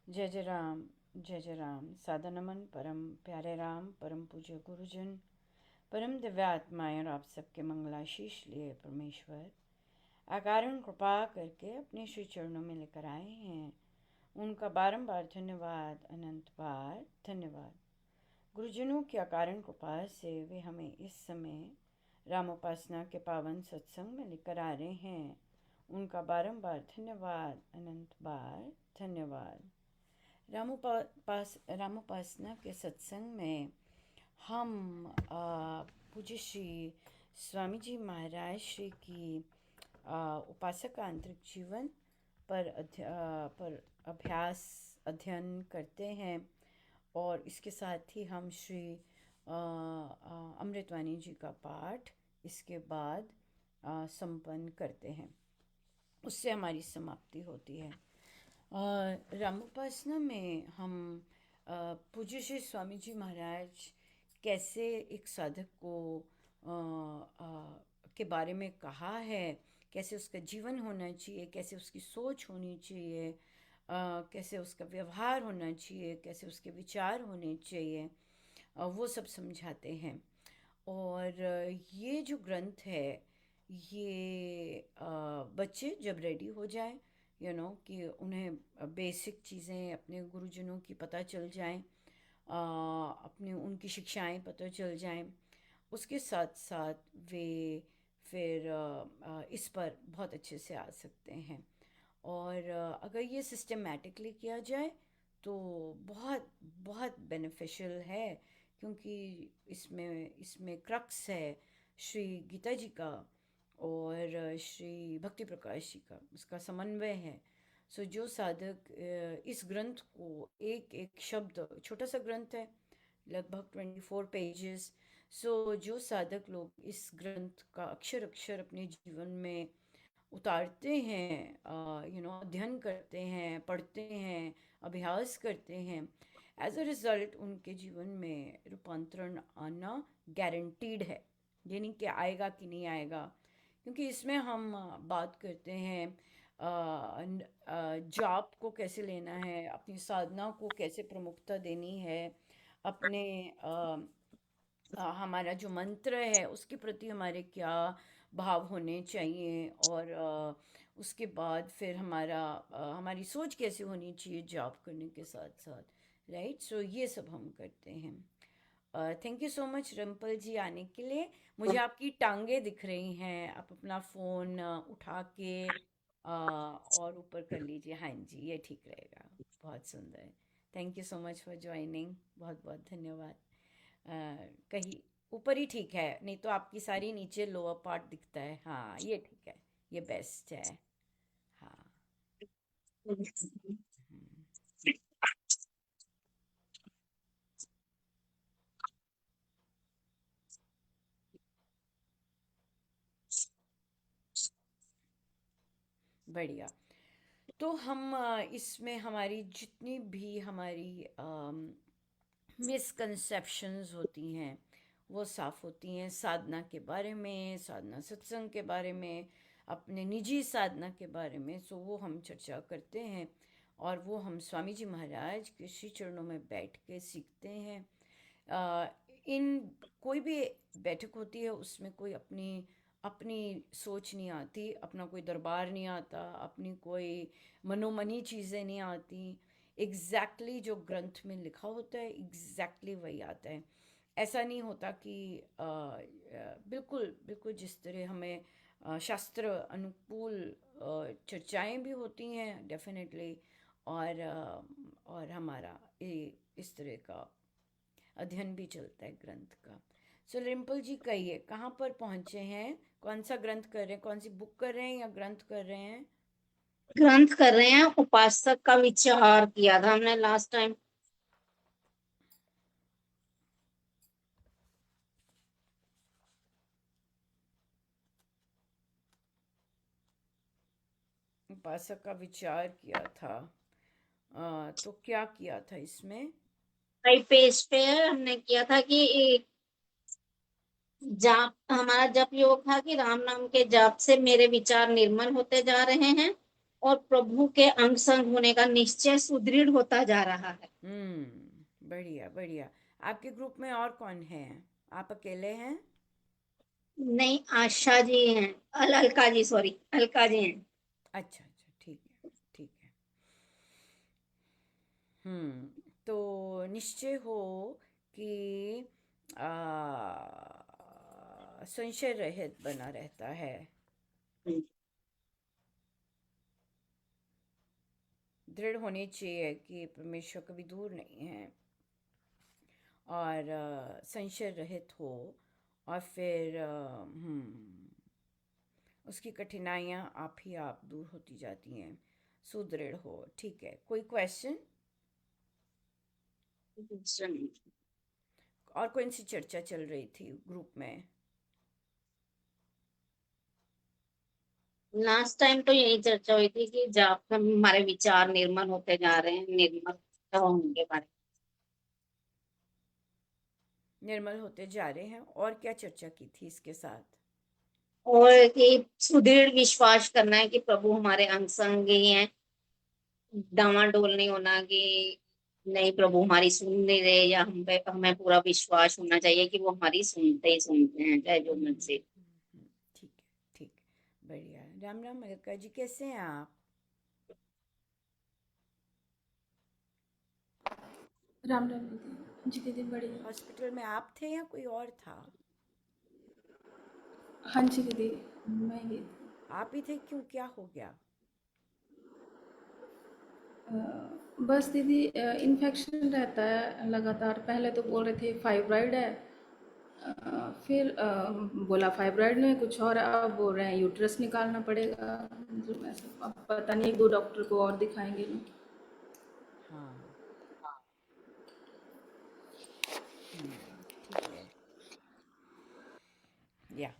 जय जय राम, जय जय राम। सादा नमन परम प्यारे राम, परम पूज्य गुरुजन, परम दिव्य आत्माएं और आप सबके मंगलाशीष लिए परमेश्वर अकारण कृपा करके अपने श्री चरणों में लेकर आए हैं। उनका बारंबार धन्यवाद, अनंत बार धन्यवाद। गुरुजनों की अकारण कृपा से वे हमें इस समय रामोपासना के पावन सत्संग में लेकर आ रहे हैं। उनका बारंबार धन्यवाद, अनंत बार धन्यवाद। रामोपासना के सत्संग में हम पूज्य श्री स्वामी जी महाराज श्री की उपासक का आंतरिक जीवन पर अभ्यास अध्ययन करते हैं और इसके साथ ही हम श्री अमृतवाणी जी का पाठ इसके बाद संपन्न करते हैं। उससे हमारी समाप्ति होती है। रामोपासना में हम पूज्य श्री स्वामी जी महाराज कैसे एक साधक को के बारे में कहा है, कैसे उसका जीवन होना चाहिए, कैसे उसकी सोच होनी चाहिए, कैसे उसका व्यवहार होना चाहिए, कैसे उसके विचार होने चाहिए, वो सब समझाते हैं। और ये जो ग्रंथ है ये बच्चे जब रेडी हो जाएं, कि उन्हें बेसिक चीज़ें अपने गुरुजनों की पता चल जाएं, अपने उनकी शिक्षाएं पता चल जाएं, उसके साथ साथ वे फिर इस पर बहुत अच्छे से आ सकते हैं। और अगर ये सिस्टमेटिकली किया जाए तो बहुत बहुत बेनिफिशियल है, क्योंकि इसमें क्रक्स है श्री गीता जी का और श्री भक्ति प्रकाश जी का, उसका समन्वय है। सो जो साधक इस ग्रंथ को एक एक शब्द, छोटा सा ग्रंथ है, लगभग 24 पेजेस। सो जो साधक लोग इस ग्रंथ का अक्षर अक्षर अपने जीवन में उतारते हैं, अध्ययन करते हैं, पढ़ते हैं, अभ्यास करते हैं, एज अ रिजल्ट उनके जीवन में रूपांतरण आना गारंटीड है। ये नहीं कि आएगा कि नहीं आएगा, क्योंकि इसमें हम बात करते हैं जाप को कैसे लेना है, अपनी साधना को कैसे प्रमुखता देनी है, अपने हमारा जो मंत्र है उसके प्रति हमारे क्या भाव होने चाहिए, और उसके बाद फिर हमारी सोच कैसे होनी चाहिए जाप करने के साथ साथ, राइट। सो ये सब हम करते हैं। Thank you so much Rimple जी आने के लिए। मुझे आपकी टांगे दिख रही हैं, आप अपना फ़ोन उठा के और ऊपर कर लीजिए। हाँ जी, ये ठीक रहेगा। बहुत सुंदर। Thank you so much for joining, बहुत बहुत धन्यवाद। कहीं ऊपर ही ठीक है, नहीं तो आपकी सारी नीचे लोअर पार्ट दिखता है। हाँ ये ठीक है, ये बेस्ट है। हाँ। हम्म, बढ़िया। तो हम इसमें हमारी जितनी भी हमारी मिसकंसेप्शंस होती हैं वो साफ़ होती हैं, साधना के बारे में, साधना सत्संग के बारे में, अपने निजी साधना के बारे में। सो वो हम चर्चा करते हैं और वो हम स्वामी जी महाराज के श्री चरणों में बैठ के सीखते हैं। अ, इन कोई भी बैठक होती है उसमें कोई अपनी अपनी सोच नहीं आती, अपना कोई दरबार नहीं आता, अपनी कोई मनोमनी चीज़ें नहीं आती। एग्जैक्टली जो ग्रंथ में लिखा होता है एग्जैक्टली वही आता है। ऐसा नहीं होता कि बिल्कुल बिल्कुल जिस तरह हमें शास्त्र अनुकूल चर्चाएं भी होती हैं डेफिनेटली, और हमारा इस तरह का अध्ययन भी चलता है ग्रंथ का। सो रिम्पल जी कहिए कहाँ पर पहुँचे हैं, कौन सा ग्रंथ कर रहे हैं, कौन सी बुक कर रहे हैं या ग्रंथ कर रहे हैं? ग्रंथ कर रहे हैं। उपासक का विचार किया था हमने लास्ट टाइम। उपासक का विचार किया था। तो क्या किया था इसमें? कई पेज पे हमने किया था कि जाप, हमारा जप योग था कि राम नाम के जाप से मेरे विचार निर्मल होते जा रहे हैं और प्रभु के अंग संग होने का निश्चय सुदृढ़ होता जा रहा है। बढ़िया बढ़िया। आपके ग्रुप में और कौन है? आप अकेले हैं? नहीं, आशा जी हैं। अलका जी, सॉरी, अलका जी हैं। अच्छा अच्छा, ठीक है ठीक है। तो निश्चय हो कि संशय रहित बना रहता है। दृढ़ होनी चाहिए कि परमेश्वर कभी दूर नहीं है, और संशय रहित हो। और फिर उसकी कठिनाइयाँ आप ही आप दूर होती जाती हैं। सुदृढ़ हो, ठीक है। कोई क्वेश्चन? और कौन सी चर्चा चल रही थी ग्रुप में? लास्ट टाइम तो यही चर्चा हुई थी कि जब हमारे विचार निर्मल होते जा रहे हैं, निर्मल होंगे बारे। निर्मल होते जा रहे हैं, और क्या चर्चा की थी इसके साथ? और कि सुदृढ़ विश्वास करना है कि प्रभु हमारे अंग संग ही हैं। डामाडोल नहीं होना कि नहीं, प्रभु हमारी सुन नहीं रहे, या हम पे हमें पूरा विश्वास होना चाहिए कि वो हमारी सुनते ही सुनते हैं, चाहे जो मन से। ठीक है ठीक है, बढ़िया। राम राम अलका जी, कैसे हैं आप? राम राम दीदी। जी दीदी बढ़िया। हॉस्पिटल में आप थे या कोई और था? हाँ जी दीदी, मैं ये आप ही थे? क्यों, क्या हो गया? बस दीदी, इन्फेक्शन रहता है लगातार। पहले तो बोल रहे थे फाइब्राइड है, फिर बोला फाइब्राइड नहीं कुछ और, अब बोल रहे हैं यूट्रस निकालना पड़ेगा। मतलब ऐसा, अब पता नहीं, एक दो डॉक्टर को और दिखाएंगे ना। हाँ। ठीक है। या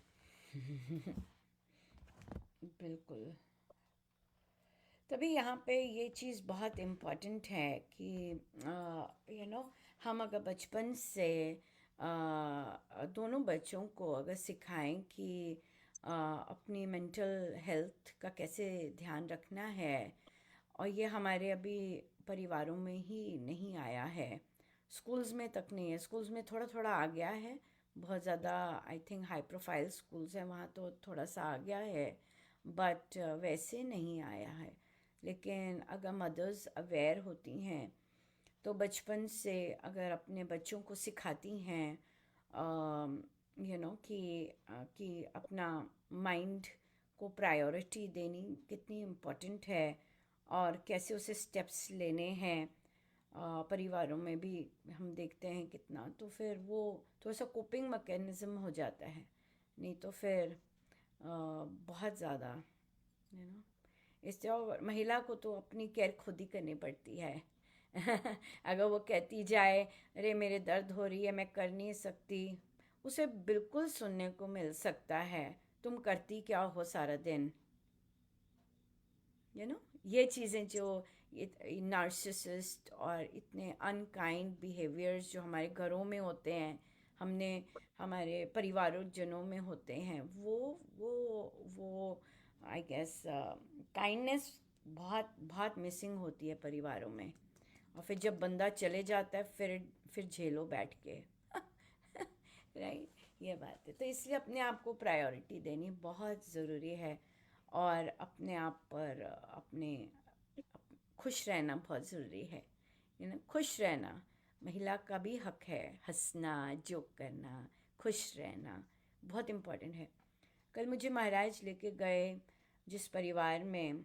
बिल्कुल। तभी यहाँ पे ये चीज़ बहुत इम्पॉर्टेंट है कि हम अगर बचपन से दोनों बच्चों को अगर सिखाएं कि अपनी मेंटल हेल्थ का कैसे ध्यान रखना है। और ये हमारे अभी परिवारों में ही नहीं आया है, स्कूल्स में तक नहीं है। स्कूल्स में थोड़ा थोड़ा आ गया है, बहुत ज़्यादा I think high profile schools हैं वहाँ तो थोड़ा सा आ गया है, बट वैसे नहीं आया है। लेकिन अगर मदर्स अवेयर होती हैं तो बचपन से अगर अपने बच्चों को सिखाती हैं कि अपना माइंड को प्रायोरिटी देनी कितनी इम्पोर्टेंट है, और कैसे उसे स्टेप्स लेने हैं। परिवारों में भी हम देखते हैं कितना, तो फिर वो थोड़ा सा कोपिंग मैकेनिज़्म हो जाता है। नहीं तो फिर बहुत ज़्यादा इससे, और महिला को तो अपनी केयर खुद ही करनी पड़ती है। अगर वो कहती जाए अरे मेरे दर्द हो रही है, मैं कर नहीं सकती, उसे बिल्कुल सुनने को मिल सकता है तुम करती क्या हो सारा दिन। ये चीज़ें जो नार्सिसिस्ट और इतने अनकाइंड बिहेवियर्स जो हमारे घरों में होते हैं, हमने हमारे परिवारजनों में होते हैं, वो आई गेस काइंडनेस बहुत बहुत मिसिंग होती है परिवारों में। और फिर जब बंदा चले जाता है फिर झेलो बैठ के। राइट, ये बात है। तो इसलिए अपने आप को प्रायोरिटी देनी बहुत ज़रूरी है, और अपने आप पर खुश रहना बहुत ज़रूरी है। खुश रहना महिला का भी हक है, हंसना, जोक करना, खुश रहना बहुत इम्पोर्टेंट है। कल मुझे महाराज लेके गए जिस परिवार में,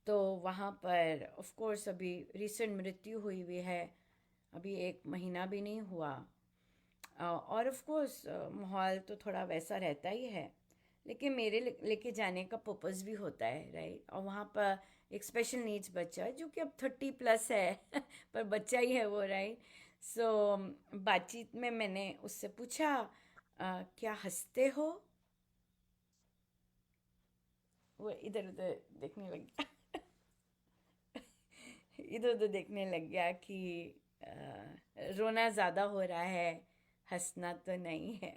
तो वहाँ पर ऑफ कोर्स अभी रिसेंट मृत्यु हुई हुई है, अभी 1 महीना भी नहीं हुआ। और ऑफ कोर्स माहौल तो थोड़ा वैसा रहता ही है, लेकिन मेरे लेके जाने का पर्पज़ भी होता है, राइट। और वहाँ पर एक स्पेशल नीड्स बच्चा है जो कि अब 30+ है पर बच्चा ही है वो, राइट। सो बातचीत में मैंने उससे पूछा क्या हंसते हो? वो इधर उधर देखने लग गया। इधर उधर देखने लग गया कि रोना ज़्यादा हो रहा है, हंसना तो नहीं है।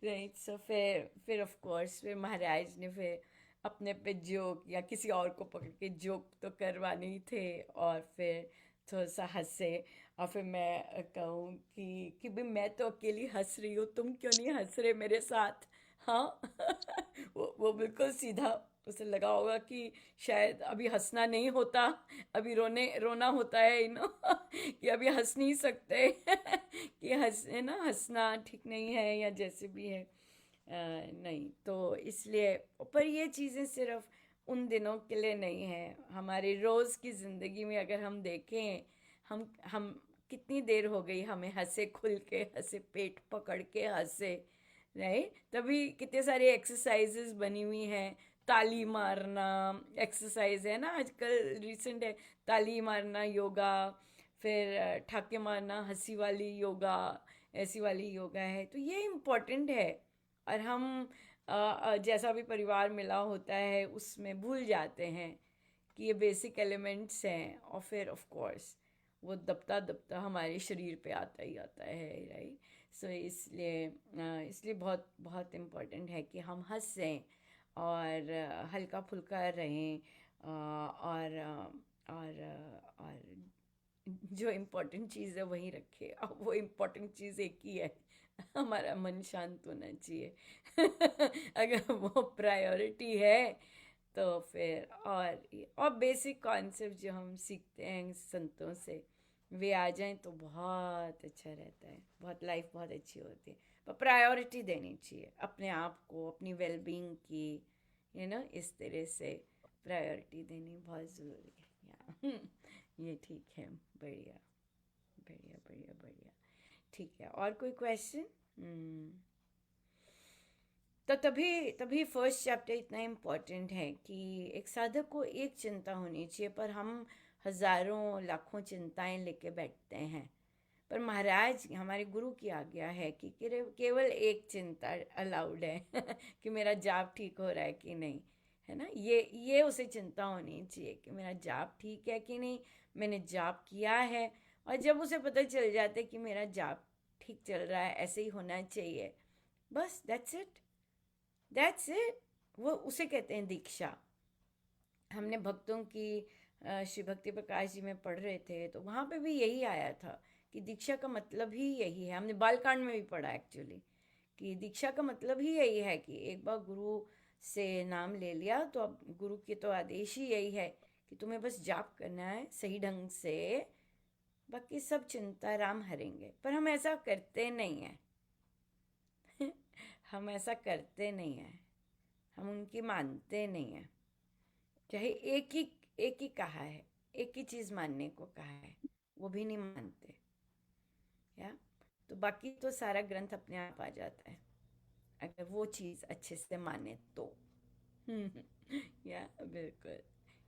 राइट। सो फिर ऑफ कोर्स फिर महाराज ने फिर अपने पे जोक या किसी और को पकड़ के जोक तो करवाने ही थे, और फिर थोड़ा सा हंसे, और फिर मैं कहूँ कि भी मैं तो अकेली हंस रही हूँ, तुम क्यों नहीं हंस रहे मेरे साथ? हाँ। वो बिल्कुल सीधा, उसे लगा होगा कि शायद अभी हंसना नहीं होता, अभी रोना होता है कि अभी हंस नहीं सकते। कि हंसना ठीक नहीं है, या जैसे भी है। नहीं तो इसलिए, पर ये चीज़ें सिर्फ उन दिनों के लिए नहीं है, हमारी रोज़ की ज़िंदगी में अगर हम देखें, हम कितनी देर हो गई हमें हंसे खुल के, हंसे पेट पकड़ के हंसे, राइट? तभी कितने सारे एक्सरसाइजेस बनी हुई हैं। ताली मारना एक्सरसाइज है ना आजकल, रिसेंट है। ताली मारना योगा, फिर ठाके मारना हंसी वाली योगा, ऐसी वाली योगा है, तो ये इम्पोर्टेंट है। और हम जैसा भी परिवार मिला होता है उसमें भूल जाते हैं कि ये बेसिक एलिमेंट्स हैं, और फिर ऑफ कोर्स वो दबता दबता हमारे शरीर पे आता ही आता है, राइट? सो इसलिए बहुत बहुत इम्पोर्टेंट है कि हम हंसें और हल्का फुल्का रहें, और जो इम्पोर्टेंट चीज़ है वहीं रखें। अब वो इम्पोर्टेंट चीज़ एक ही है, हमारा मन शांत होना चाहिए। अगर वो प्रायोरिटी है तो फिर, और बेसिक कॉन्सेप्ट जो हम सीखते हैं संतों से वे आ जाएं तो बहुत अच्छा रहता है, बहुत लाइफ बहुत अच्छी होती है। पर प्रायोरिटी देनी चाहिए अपने आप को, अपनी वेलबींग की, इस तरह से प्रायोरिटी देनी बहुत ज़रूरी है। या ये ठीक है। बढ़िया बढ़िया बढ़िया बढ़िया। ठीक है, और कोई क्वेश्चन? तो तभी तभी फर्स्ट चैप्टर इतना इम्पोर्टेंट है कि एक साधक को एक चिंता होनी चाहिए, पर हम हजारों लाखों चिंताएं लेके बैठते हैं। पर महाराज हमारे गुरु की आज्ञा है कि केवल एक चिंता अलाउड है कि मेरा जाप ठीक हो रहा है कि नहीं, है ना? ये उसे चिंता होनी चाहिए कि मेरा जाप ठीक है कि नहीं, मैंने जाप किया है। और जब उसे पता चल जाता है कि मेरा जाप ठीक चल रहा है, ऐसे ही होना चाहिए, बस दैट्स इट। वो उसे कहते हैं दीक्षा। हमने भक्तों की श्री भक्ति प्रकाश जी में पढ़ रहे थे, तो वहाँ पे भी यही आया था कि दीक्षा का मतलब ही यही है। हमने बालकांड में भी पढ़ा एक्चुअली कि दीक्षा का मतलब ही यही है कि एक बार गुरु से नाम ले लिया तो अब गुरु के तो आदेश ही यही है कि तुम्हें बस जाप करना है सही ढंग से, बाकी सब चिंता राम हरेंगे। पर हम ऐसा करते नहीं हैं। हम ऐसा करते नहीं हैं, हम उनकी मानते नहीं हैं। चाहे एक ही कहा है, एक ही चीज़ मानने को कहा है, वो भी नहीं मानते। या तो बाकी तो सारा ग्रंथ अपने आप आ जाता है अगर वो चीज़ अच्छे से माने तो। या बिल्कुल,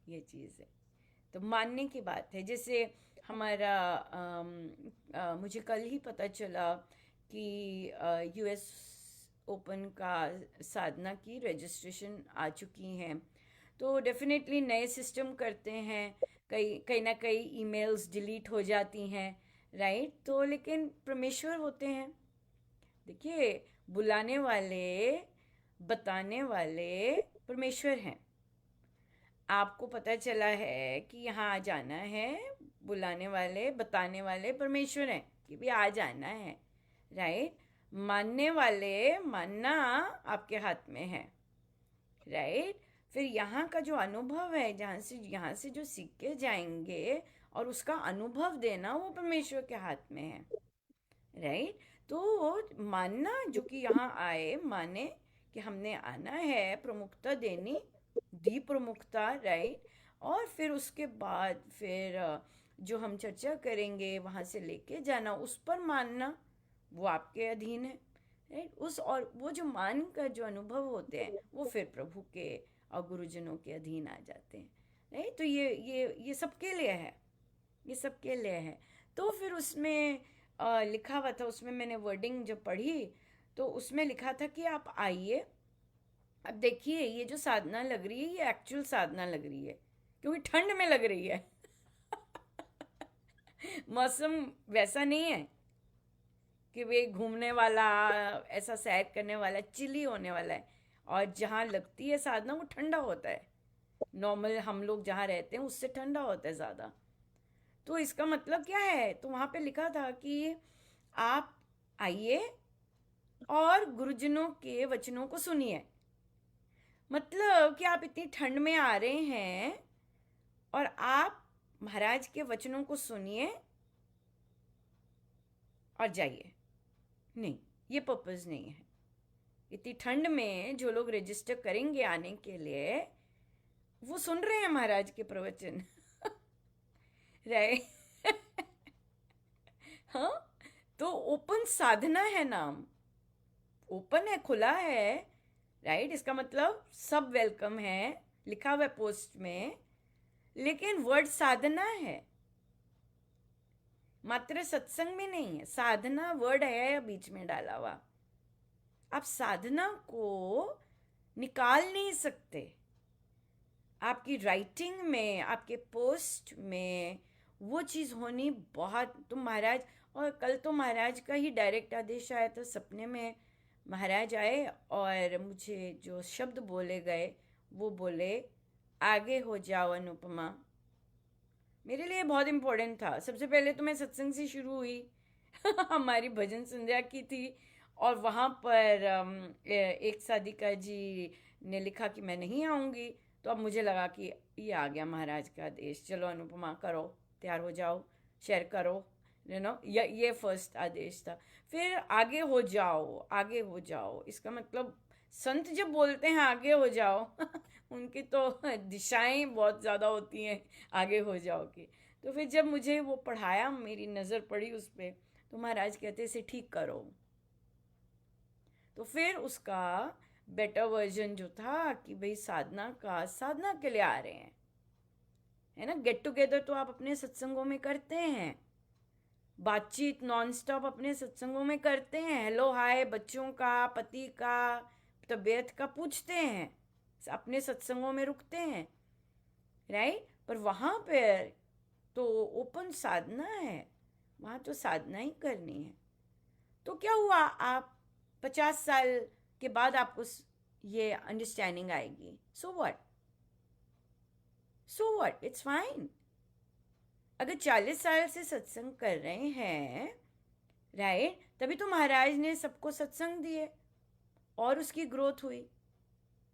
ये चीज़ है। तो मानने की बात है। जैसे हमारा मुझे कल ही पता चला कि यूएस ओपन का साधना की रजिस्ट्रेशन आ चुकी हैं। तो डेफिनेटली नए सिस्टम करते हैं, कई कहीं ना कई ईमेल्स डिलीट हो जाती हैं, राइट? तो लेकिन परमेश्वर होते हैं, देखिए, बुलाने वाले बताने वाले परमेश्वर हैं। आपको पता चला है कि यहाँ आ जाना है, बुलाने वाले बताने वाले परमेश्वर हैं कि भी आ जाना है, राइट? मानने वाले मानना आपके हाथ में है, राइट? फिर यहाँ का जो अनुभव है, यहाँ से जो सीख के जाएंगे और उसका अनुभव देना, वो परमेश्वर के हाथ में है, राइट? तो मानना जो कि यहाँ आए माने कि हमने आना है, प्रमुखता देनी, दी प्रमुखता, राइट? और फिर उसके बाद फिर जो हम चर्चा करेंगे वहाँ से लेके जाना, उस पर मानना, वो आपके अधीन है, राइट? उस और वो जो मान का जो अनुभव होते हैं वो फिर प्रभु के और गुरुजनों के अधीन आ जाते हैं, राइट? तो ये सबके लिए है, ये सबके लिए है। तो फिर उसमें लिखा हुआ था, उसमें मैंने वर्डिंग जब पढ़ी तो उसमें लिखा था कि आप आइए। अब देखिए, ये जो साधना लग रही है ये एक्चुअल साधना लग रही है, क्योंकि ठंड में लग रही है। मौसम वैसा नहीं है कि वे घूमने वाला, ऐसा सैर करने वाला, चिली होने वाला है। और जहाँ लगती है साधना वो ठंडा होता है, नॉर्मल हम लोग जहाँ रहते हैं उससे ठंडा होता है ज़्यादा। तो इसका मतलब क्या है, तो वहाँ पे लिखा था कि आप आइए और गुरुजनों के वचनों को सुनिए। मतलब कि आप इतनी ठंड में आ रहे हैं और आप महाराज के वचनों को सुनिए और जाइए। नहीं, ये पर्पस नहीं है। इतनी ठंड में जो लोग रजिस्टर करेंगे आने के लिए, वो सुन रहे हैं महाराज के प्रवचन। राइट। हाँ, तो ओपन साधना है नाम, ओपन है, खुला है। राइट, इसका मतलब सब वेलकम है, लिखा हुआ है पोस्ट में, लेकिन वर्ड साधना है, मात्र सत्संग में नहीं है। साधना वर्ड है बीच में डाला हुआ। आप साधना को निकाल नहीं सकते। आपकी राइटिंग में, आपके पोस्ट में वो चीज़ होनी बहुत, तो महाराज, और कल तो महाराज का ही डायरेक्ट आदेश आया था, सपने में महाराज आए और मुझे जो शब्द बोले गए वो बोले, आगे हो जाओ अनुपमा। मेरे लिए बहुत इम्पोर्टेंट था। सबसे पहले तो मैं सत्संग से शुरू हुई। हमारी भजन संध्या की थी और वहाँ पर एक साधिका जी ने लिखा कि मैं नहीं आऊँगी, तो अब मुझे लगा कि ये आ गया महाराज का आदेश, चलो अनुपमा करो, तैयार हो जाओ, शेयर करो, ये फर्स्ट आदेश था। फिर आगे हो जाओ, आगे हो जाओ, इसका मतलब संत जब बोलते हैं आगे हो जाओ उनकी तो दिशाएं बहुत ज़्यादा होती हैं आगे हो जाओ की। तो फिर जब मुझे वो पढ़ाया, मेरी नज़र पड़ी उस पर, तो महाराज कहते इसे ठीक करो। तो फिर उसका बेटर वर्जन जो था कि भाई साधना के लिए आ रहे हैं, है ना। गेट टुगेदर तो आप अपने सत्संगों में करते हैं, बातचीत नॉन स्टॉप अपने सत्संगों में करते हैं, हेलो हाय बच्चों का, पति का, तबीयत का पूछते हैं, अपने सत्संगों में रुकते हैं, राइट। पर वहाँ पर तो ओपन साधना है, वहाँ तो साधना ही करनी है। तो क्या हुआ, आप 50 साल के बाद आपको ये अंडरस्टैंडिंग आएगी, so what, so what, it's fine. अगर 40 साल से सत्संग कर रहे हैं, राइट, तभी तो महाराज ने सबको सत्संग दिए और उसकी ग्रोथ हुई,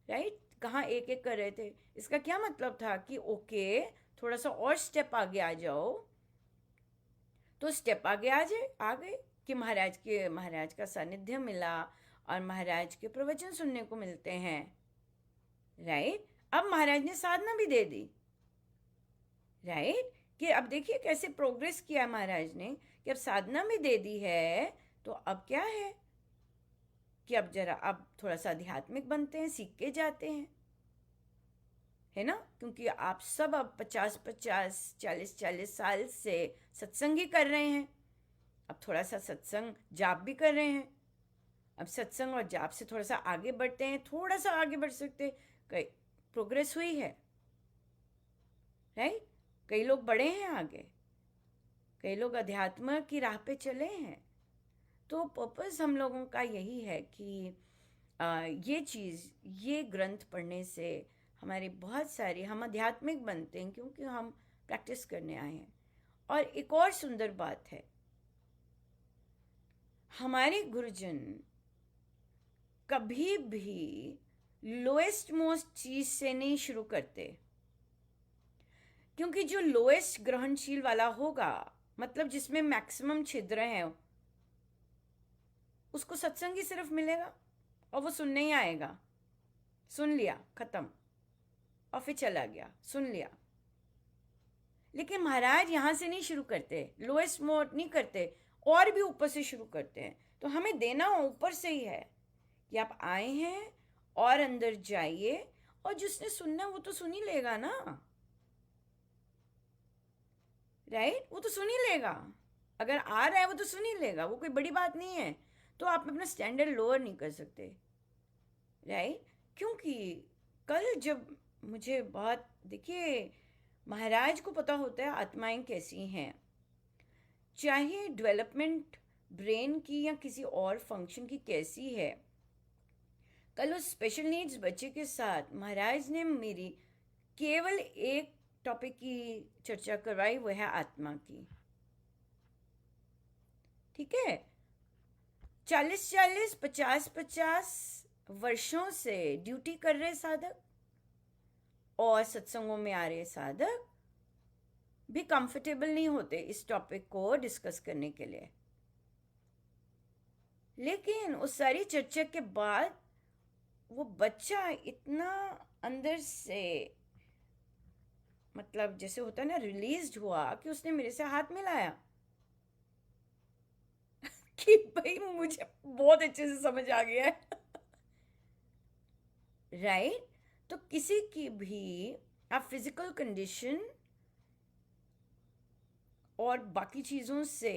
राइट। कहाँ एक एक कर रहे थे। इसका क्या मतलब था कि ओके, थोड़ा सा और स्टेप आगे आ जाओ, तो स्टेप आगे आ गए कि महाराज का सानिध्य मिला और महाराज के प्रवचन सुनने को मिलते हैं, राइट। अब महाराज ने साधना भी दे दी, राइट, कि अब देखिए कैसे प्रोग्रेस किया महाराज ने, कि अब साधना भी दे दी है, तो अब क्या है कि अब थोड़ा सा आध्यात्मिक बनते हैं, सीख के जाते हैं, है ना। क्योंकि आप सब अब 50-50, 40-40 साल से सत्संग ही कर रहे हैं, अब थोड़ा सा सत्संग जाप भी कर रहे हैं, अब सत्संग और जाप से थोड़ा सा आगे बढ़ते हैं, थोड़ा सा आगे बढ़ सकते, कई प्रोग्रेस हुई है, राइट। कई लोग बढ़े हैं आगे, कई लोग अध्यात्म की राह पे चले हैं। तो पर्पस हम लोगों का यही है कि ये चीज़, ये ग्रंथ पढ़ने से हमारे बहुत सारे, हम आध्यात्मिक बनते हैं क्योंकि हम प्रैक्टिस करने आए हैं। और एक और सुंदर बात है, हमारे गुरुजन कभी भी लोएस्ट मोस्ट चीज़ से नहीं शुरू करते, क्योंकि जो लोएस्ट ग्रहणशील वाला होगा, मतलब जिसमें मैक्सिमम छिद्र हैं, उसको सत्संग ही सिर्फ मिलेगा और वो सुनने ही आएगा। सुन लिया, खत्म, और फिर चला गया, सुन लिया। लेकिन महाराज यहाँ से नहीं शुरू करते, लोएस्ट मोड नहीं करते, और भी ऊपर से शुरू करते हैं। तो हमें देना ऊपर से ही है कि आप आए हैं और अंदर जाइए, और जिसने सुनना वो तो सुन ही लेगा ना, राइट, वो तो सुन ही लेगा। अगर आ रहा है वो तो सुन ही लेगा, वो कोई बड़ी बात नहीं है। तो आप अपना स्टैंडर्ड लोअर नहीं कर सकते, राइट। क्योंकि कल जब मुझे बहुत, देखिए महाराज को पता होता है आत्माएं कैसी हैं, चाहे डेवलपमेंट ब्रेन की या किसी और फंक्शन की कैसी है, कल उस स्पेशल नीड्स बच्चे के साथ महाराज ने मेरी केवल एक टॉपिक की चर्चा करवाई, वो है आत्मा की। ठीक है, 40-40, 50-50 वर्षों से ड्यूटी कर रहे साधक और सत्संगों में आ रहे साधक भी कंफर्टेबल नहीं होते इस टॉपिक को डिस्कस करने के लिए। लेकिन उस सारी चर्चा के बाद वो बच्चा इतना अंदर से, मतलब जैसे होता है ना, रिलीज्ड हुआ कि उसने मेरे से हाथ मिलाया कि भाई मुझे बहुत अच्छे से समझ आ गया है। राइट? तो किसी की भी आप फिजिकल कंडीशन और बाकी चीज़ों से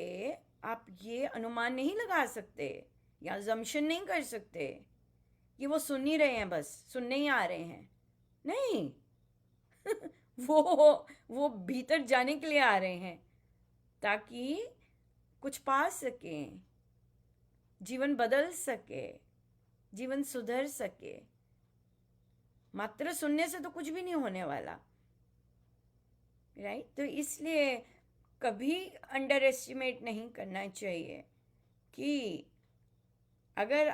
आप ये अनुमान नहीं लगा सकते या जम्पशन नहीं कर सकते कि वो सुन ही रहे हैं, बस सुनने ही आ रहे हैं। नहीं। वो भीतर जाने के लिए आ रहे हैं ताकि कुछ पा सकें, जीवन बदल सके, जीवन सुधर सके। मात्र सुनने से तो कुछ भी नहीं होने वाला। राइट? तो इसलिए कभी अंडर एस्टिमेट नहीं करना चाहिए कि अगर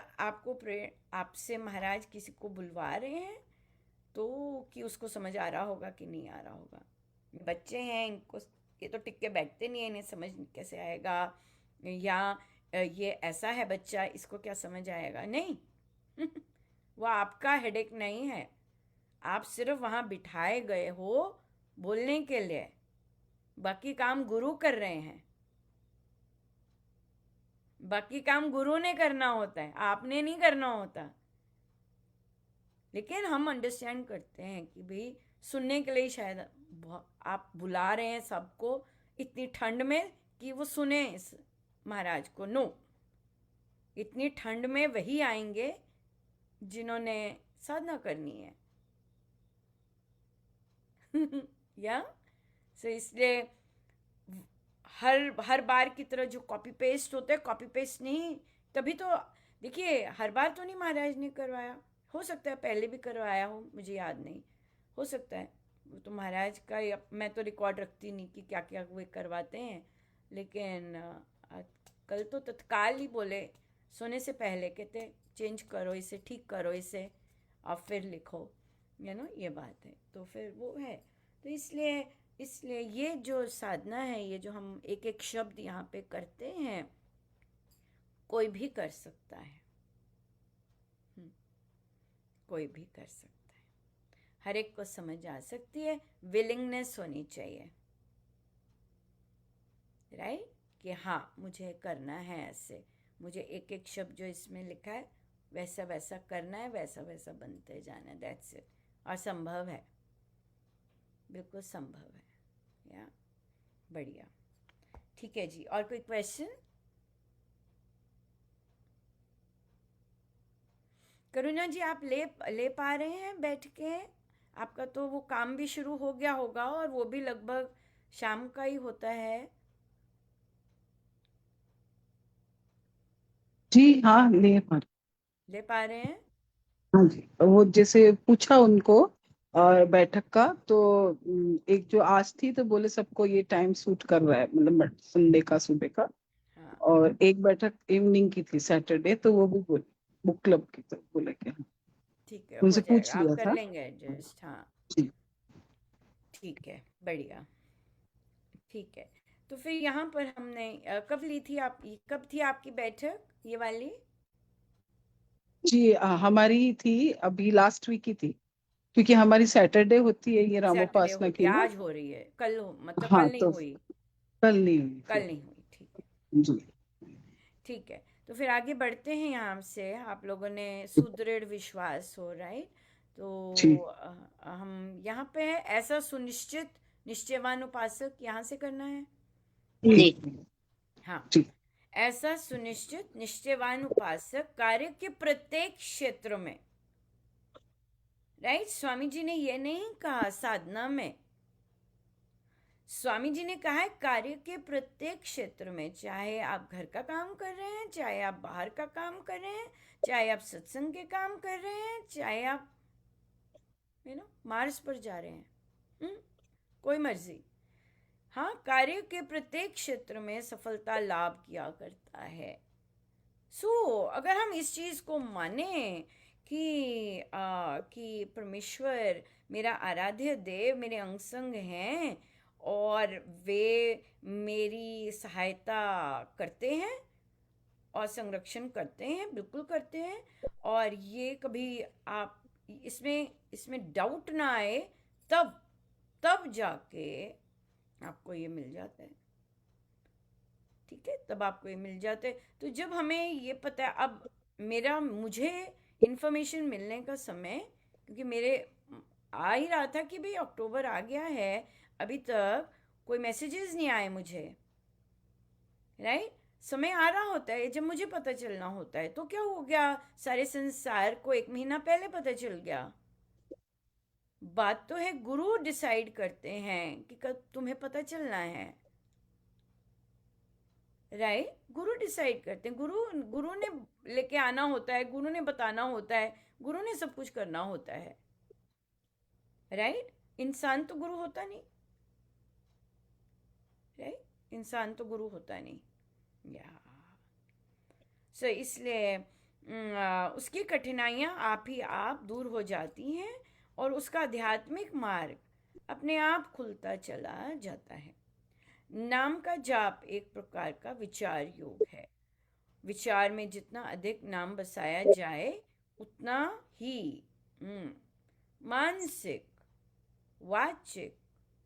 आपसे महाराज किसी को बुलवा रहे हैं तो कि उसको समझ आ रहा होगा कि नहीं आ रहा होगा। बच्चे हैं, इनको ये तो टिक के बैठते नहीं है, इन्हें समझ कैसे आएगा, या ये ऐसा है बच्चा, इसको क्या समझ आएगा। नहीं। वो आपका हेडेक नहीं है, आप सिर्फ वहाँ बिठाए गए हो बोलने के लिए, बाकी काम गुरु कर रहे हैं। बाकी काम गुरु ने करना होता है, आपने नहीं करना होता। लेकिन हम अंडरस्टैंड करते हैं कि भाई सुनने के लिए शायद आप बुला रहे हैं सबको इतनी ठंड में कि वो सुने इस महाराज को। नो, इतनी ठंड में वही आएंगे जिन्होंने साधना करनी है। या सो इसलिए हर बार की तरह जो कॉपी पेस्ट होते हैं, कॉपी पेस्ट नहीं। तभी तो देखिए, हर बार तो नहीं महाराज ने करवाया, हो सकता है पहले भी करवाया हो, मुझे याद नहीं, हो सकता है। वो तो महाराज का, मैं तो रिकॉर्ड रखती नहीं कि क्या क्या वो करवाते हैं। लेकिन कल तो तत्काल ही बोले, सोने से पहले कहते चेंज करो इसे, ठीक करो इसे और फिर लिखो, ये बात है। तो फिर वो है। तो इसलिए ये जो साधना है, ये जो हम एक एक शब्द यहाँ पे करते हैं, कोई भी कर सकता है। कोई भी कर सकता है, हर एक को समझ आ सकती है, विलिंगनेस होनी चाहिए। राइट? कि हाँ मुझे करना है ऐसे, मुझे एक एक शब्द जो इसमें लिखा है वैसा वैसा करना है, वैसा वैसा बनते जाना है। That's it. और संभव है, बिल्कुल संभव है। या बढ़िया, ठीक है जी। और कोई क्वेश्चन? करुणा जी, आप ले पा रहे हैं बैठ के? आपका तो वो काम भी शुरू हो गया होगा और वो भी लगभग शाम का ही होता है। जी हाँ, ले पा रहे हैं? हाँ जी, वो जैसे पूछा उनको और बैठक का, तो एक जो आज थी तो बोले सबको ये टाइम सूट कर रहा है, मतलब संडे का सुबह का। हाँ, और एक बैठक इवनिंग की थी सैटरडे, तो वो भी बोले बुक क्लब की, तो बोले कि हाँ, ठीक है, हो उनसे जाएगा, पूछ आप लिया कर था। लेंगे एडजस्ट। हाँ, जी ठीक है, बढ़िया, ठीक है। तो फिर यहाँ पर हमने कब ली थी कब थी आपकी बैठक ये वाली? जी, हमारी थी अभी लास्ट वीक की थी, क्योंकि हमारी सैटरडे होती है ये सैटरडे रामोपासना होती है, की ना। आज हो रही है, मतलब हाँ, कल नहीं तो हुई। कल नहीं हुई कल फिर। नहीं हुई, ठीक है। जी ठीक है, तो फिर आगे बढ़ते हैं। यहाँ से आप लोगों ने सुदृढ़ विश्वास हो, राइट? तो जी हम यहाँ पे है, ऐसा सुनिश्चित निश्चयवान उपासक, यहाँ से करना है। जी हाँ, जी ऐसा सुनिश्चित निश्चयवान उपासक कार्य के प्रत्येक क्षेत्र में, राइट? स्वामी जी ने ये नहीं कहा साधना में, स्वामी जी ने कहा है कार्य के प्रत्येक क्षेत्र में, चाहे आप घर का काम कर रहे हैं, चाहे आप बाहर का काम कर रहे हैं, चाहे आप सत्संग के काम कर रहे हैं, चाहे आप मार्स पर जा रहे हैं, कोई मर्जी, हाँ, कार्य के प्रत्येक क्षेत्र में सफलता लाभ किया करता है। अगर हम इस चीज को माने कि परमेश्वर मेरा आराध्य देव मेरे अंग संग हैं और वे मेरी सहायता करते हैं और संरक्षण करते हैं, बिल्कुल करते हैं, और ये कभी आप इसमें डाउट ना आए, तब जाके आपको ये मिल जाता है। ठीक है, तब आपको ये मिल जाता है। तो जब हमें ये पता है, अब मुझे इन्फॉर्मेशन मिलने का समय, क्योंकि मेरे आ ही रहा था कि भाई अक्टूबर आ गया है, अभी तक कोई मैसेजेस नहीं आए मुझे, राइट? समय आ रहा होता है जब मुझे पता चलना होता है। तो क्या हो गया, सारे संसार को 1 महीना पहले पता चल गया। बात तो है गुरु डिसाइड करते हैं कि कब तुम्हें पता चलना है, राइट? गुरु डिसाइड करते हैं, गुरु ने लेके आना होता है, गुरु ने बताना होता है, गुरु ने सब कुछ करना होता है, राइट? इंसान तो गुरु होता नहीं, राइट? इंसान तो गुरु होता नहीं, या इसलिए उसकी कठिनाइयाँ आप ही आप दूर हो जाती हैं और उसका आध्यात्मिक मार्ग अपने आप खुलता चला जाता है। नाम का जाप एक प्रकार का विचार योग है। विचार में जितना अधिक नाम बसाया जाए उतना ही मानसिक, वाचिक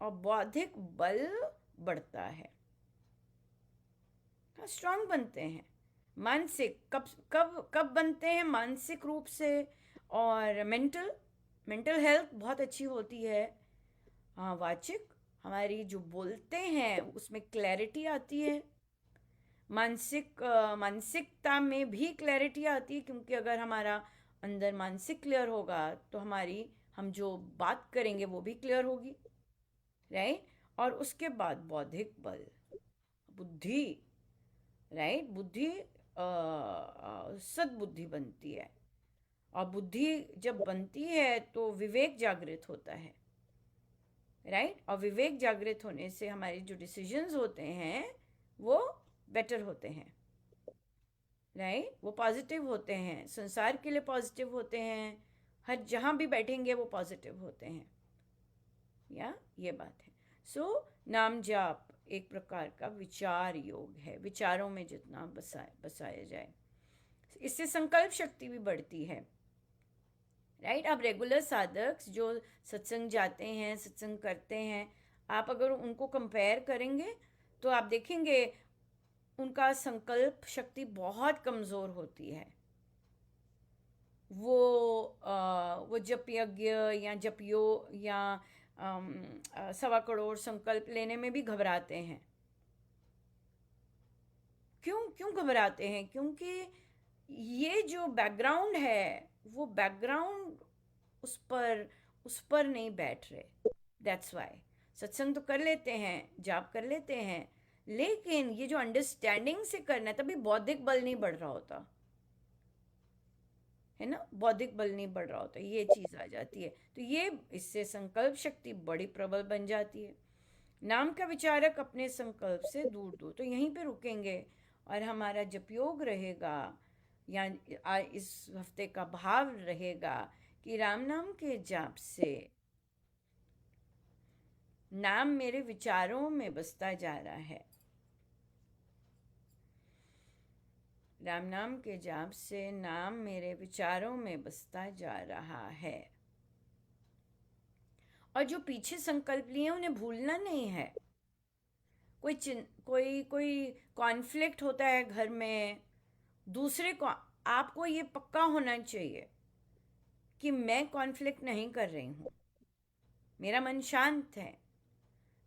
और बौद्धिक बल बढ़ता है, स्ट्रांग बनते हैं। मानसिक कब बनते हैं? मानसिक रूप से, और मेंटल हेल्थ बहुत अच्छी होती है। हाँ, वाचिक, हमारी जो बोलते हैं उसमें क्लैरिटी आती है। मानसिकता में भी क्लैरिटी आती है, क्योंकि अगर हमारा अंदर मानसिक क्लियर होगा तो हम जो बात करेंगे वो भी क्लियर होगी, राइट? और उसके बाद बौद्धिक बल, बुद्धि, राइट? बुद्धि सद्बुद्धि बनती है, और बुद्धि जब बनती है तो विवेक जागृत होता है, राइट? और विवेक जागृत होने से हमारे जो डिसीजंस होते हैं वो बेटर होते हैं, राइट? वो पॉजिटिव होते हैं, संसार के लिए पॉजिटिव होते हैं, हर जहाँ भी बैठेंगे वो पॉजिटिव होते हैं, या ये बात है। नाम जाप एक प्रकार का विचार योग है, विचारों में जितना बसाया जाए, इससे संकल्प शक्ति भी बढ़ती है, राइट? अब रेगुलर साधक जो सत्संग जाते हैं, सत्संग करते हैं, आप अगर उनको कंपेयर करेंगे तो आप देखेंगे उनका संकल्प शक्ति बहुत कमज़ोर होती है। वो जप यज्ञ या जपियो या 1.25 करोड़ संकल्प लेने में भी घबराते हैं। क्यों घबराते हैं? क्योंकि ये जो बैकग्राउंड है वो बैकग्राउंड उस पर नहीं बैठ रहे। दैट्स वाई सत्संग तो कर लेते हैं, जाप कर लेते हैं, लेकिन ये जो अंडरस्टैंडिंग से करना है, तभी बौद्धिक बल नहीं बढ़ रहा होता है ना, बौद्धिक बल नहीं बढ़ रहा होता, ये चीज़ आ जाती है। तो ये इससे संकल्प शक्ति बड़ी प्रबल बन जाती है। नाम का विचारक अपने संकल्प से दूर दूर, तो यहीं पे रुकेंगे और हमारा जपयोग रहेगा, या इस हफ्ते का भाव रहेगा कि राम नाम के जाप से नाम मेरे विचारों में बसता जा रहा है, राम नाम के जाप से नाम मेरे विचारों में बसता जा रहा है। और जो पीछे संकल्प लिए उन्हें भूलना नहीं है। कोई कॉन्फ्लिक्ट होता है घर में, दूसरे को, आपको ये पक्का होना चाहिए कि मैं कॉन्फ्लिक्ट नहीं कर रही हूँ, मेरा मन शांत है।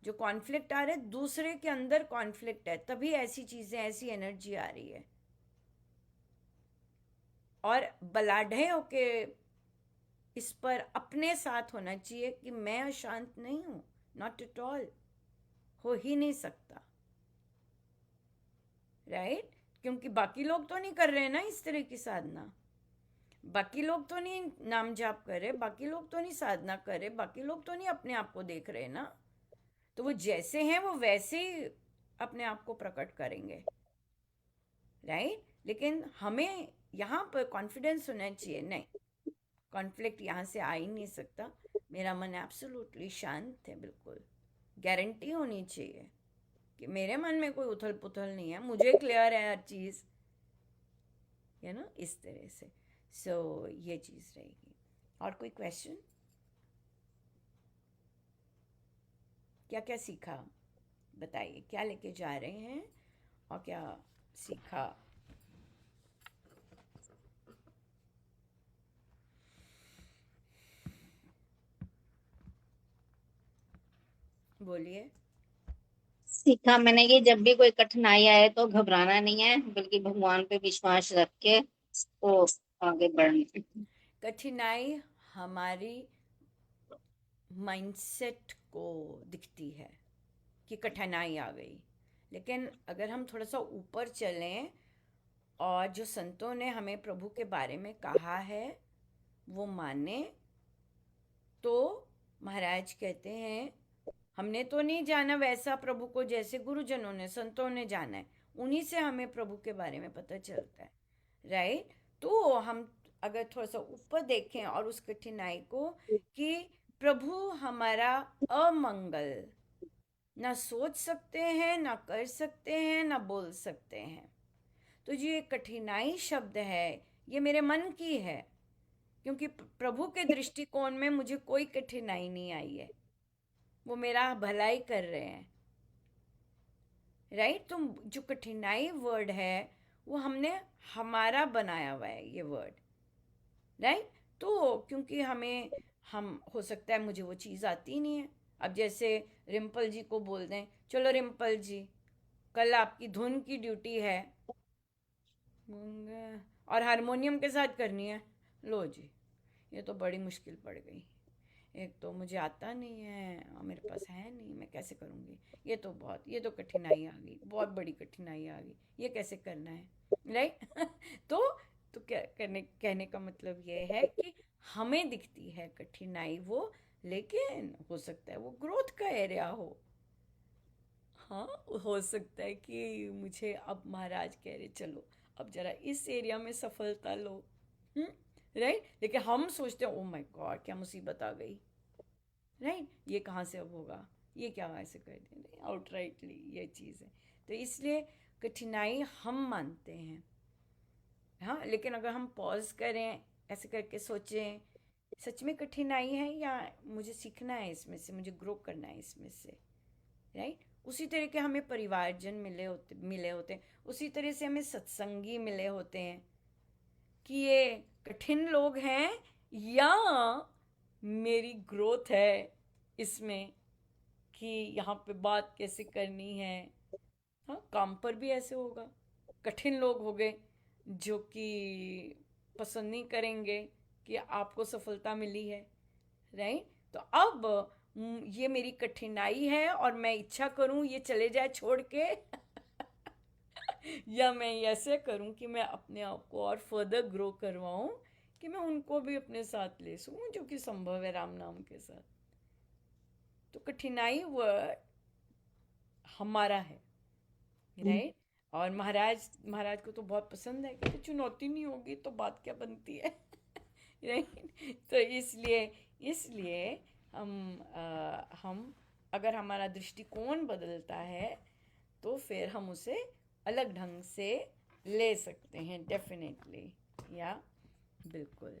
जो कॉन्फ्लिक्ट आ रहा है दूसरे के अंदर कॉन्फ्लिक्ट है, तभी ऐसी चीज़ें, ऐसी एनर्जी आ रही है। और बलाढ्य होके इस पर अपने साथ होना चाहिए कि मैं अशांत नहीं हूँ, नॉट एट ऑल, हो ही नहीं सकता, राइट? क्योंकि बाकी लोग तो नहीं कर रहे ना इस तरह की साधना, बाकी लोग तो नहीं नाम जाप कर रहे, बाकी लोग तो नहीं साधना कर रहे, बाकी लोग तो नहीं अपने आप को देख रहे ना। तो वो जैसे हैं वो वैसे ही अपने आप को प्रकट करेंगे, राइट? लेकिन हमें यहाँ पर कॉन्फिडेंस होना चाहिए, नहीं, कॉन्फ्लिक्ट यहाँ से आ ही नहीं सकता, मेरा मन एब्सोल्युटली शांत है, बिल्कुल गारंटी होनी चाहिए कि मेरे मन में कोई उथल पुथल नहीं है, मुझे क्लियर है हर चीज़, इस तरह से। सो ये चीज़ रहेगी। और कोई क्वेश्चन? क्या क्या सीखा, बताइए, क्या लेके जा रहे हैं और क्या सीखा? बोलिए। सीखा मैंने कि जब भी कोई कठिनाई आए तो घबराना नहीं है, बल्कि भगवान पे विश्वास रख के उसको आगे बढ़ना। कठिनाई हमारी माइंडसेट को दिखती है कि कठिनाई आ गई, लेकिन अगर हम थोड़ा सा ऊपर चलें और जो संतों ने हमें प्रभु के बारे में कहा है वो माने, तो महाराज कहते हैं हमने तो नहीं जाना वैसा प्रभु को जैसे गुरुजनों ने, संतों ने जाना है, उन्हीं से हमें प्रभु के बारे में पता चलता है, राइट? तो हम अगर थोड़ा सा ऊपर देखें और उस कठिनाई को कि प्रभु हमारा अमंगल ना सोच सकते हैं, ना कर सकते हैं, ना बोल सकते हैं, तो जो ये कठिनाई शब्द है ये मेरे मन की है, क्योंकि प्रभु के दृष्टिकोण में मुझे कोई कठिनाई नहीं आई है, वो मेरा भलाई कर रहे हैं, राइट? तो जो कठिनाई वर्ड है वो हमने हमारा बनाया हुआ है ये वर्ड, राइट? तो क्योंकि हम हो सकता है मुझे वो चीज़ आती नहीं है, अब जैसे रिम्पल जी को बोल दें चलो रिम्पल जी कल आपकी धुन की ड्यूटी है और हारमोनियम के साथ करनी है, लो जी ये तो बड़ी मुश्किल पड़ गई, एक तो मुझे आता नहीं है और मेरे पास है नहीं, मैं कैसे करूँगी, ये तो कठिनाई आ गई, बहुत बड़ी कठिनाई आ गई, ये कैसे करना है, राइट? तो क्या कहने का मतलब ये है कि हमें दिखती है कठिनाई वो, लेकिन हो सकता है वो ग्रोथ का एरिया हो, हाँ हो सकता है कि मुझे अब महाराज कह रहे चलो अब जरा इस एरिया में सफलता लो, राइट? लेकिन हम सोचते हैं ओ माय गॉड क्या मुसीबत आ गई, राइट? ये कहाँ से अब होगा, ये क्या ऐसे कर देंगे, आउटराइटली ये चीज़ है। तो इसलिए कठिनाई हम मानते हैं, हाँ, लेकिन अगर हम पॉज करें ऐसे करके सोचें सच में कठिनाई है या मुझे सीखना है इसमें से, मुझे ग्रो करना है इसमें से, राइट? उसी तरह के हमें परिवारजन मिले होते हैं, उसी तरह से हमें सत्संगी मिले होते हैं कि ये कठिन लोग हैं या मेरी ग्रोथ है इसमें कि यहाँ पे बात कैसे करनी है, हाँ काम पर भी ऐसे होगा, कठिन लोग हो गए जो कि पसंद नहीं करेंगे कि आपको सफलता मिली है, राइट? तो अब ये मेरी कठिनाई है और मैं इच्छा करूं ये चले जाए छोड़ के या मैं ऐसे करूं कि मैं अपने आप को और फर्दर ग्रो करवाऊं कि मैं उनको भी अपने साथ ले सकूं, जो कि संभव है राम नाम के साथ। तो कठिनाई वर्ड हमारा है, राइट? और महाराज को तो बहुत पसंद है कि चुनौती नहीं होगी तो बात क्या बनती है, राइट? तो इसलिए हम अगर हमारा दृष्टिकोण बदलता है तो फिर हम उसे अलग ढंग से ले सकते हैं, डेफिनेटली, या बिल्कुल।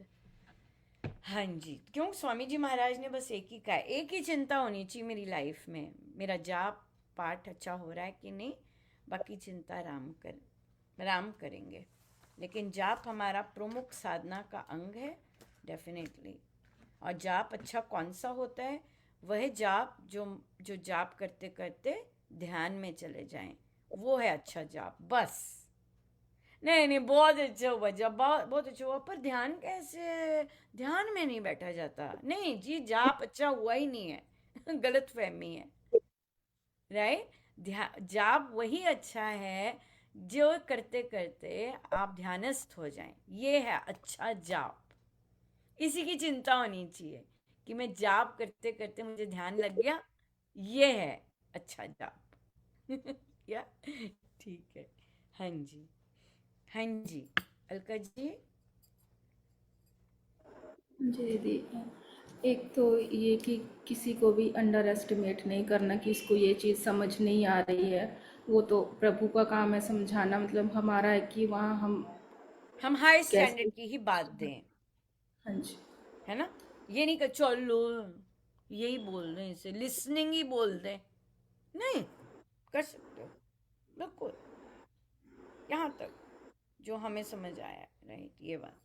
हाँ जी, क्यों स्वामी जी महाराज ने बस एक ही कहा, एक ही चिंता होनी चाहिए मेरी लाइफ में, मेरा जाप पाठ अच्छा हो रहा है कि नहीं, बाकी चिंता राम करेंगे, लेकिन जाप हमारा प्रमुख साधना का अंग है, डेफिनेटली। और जाप अच्छा कौन सा होता है, वह जाप जो जाप करते करते ध्यान में चले जाएं, वो है अच्छा जाप, बस। नहीं बहुत अच्छा हुआ जब बहुत अच्छा हुआ, पर ध्यान कैसे, ध्यान में नहीं बैठा जाता, नहीं जी जाप अच्छा हुआ ही नहीं है गलत फहमी है, राइट। जाप वही अच्छा है जो करते करते आप ध्यानस्थ हो जाएं, ये है अच्छा जाप। इसी की चिंता होनी चाहिए कि मैं जाप करते करते मुझे ध्यान लग गया, ये है अच्छा जाप। या ठीक है। हाँ जी, हाँ जी, अलका जी। जी दीदी, एक तो ये कि किसी को भी अंडर एस्टिमेट नहीं करना कि इसको ये चीज़ समझ नहीं आ रही है। वो तो प्रभु का काम है समझाना, मतलब हमारा है कि वहाँ हम हाई कैसे। स्टैंडर्ड की ही बात दें, हाँ जी। है ना। ये नहीं कर चलो यही बोल दें, इसे लिसनिंग ही बोल दें, नहीं कर सकते हो बिल्कुल, यहाँ तक जो हमें समझ आया, राइट, ये बात।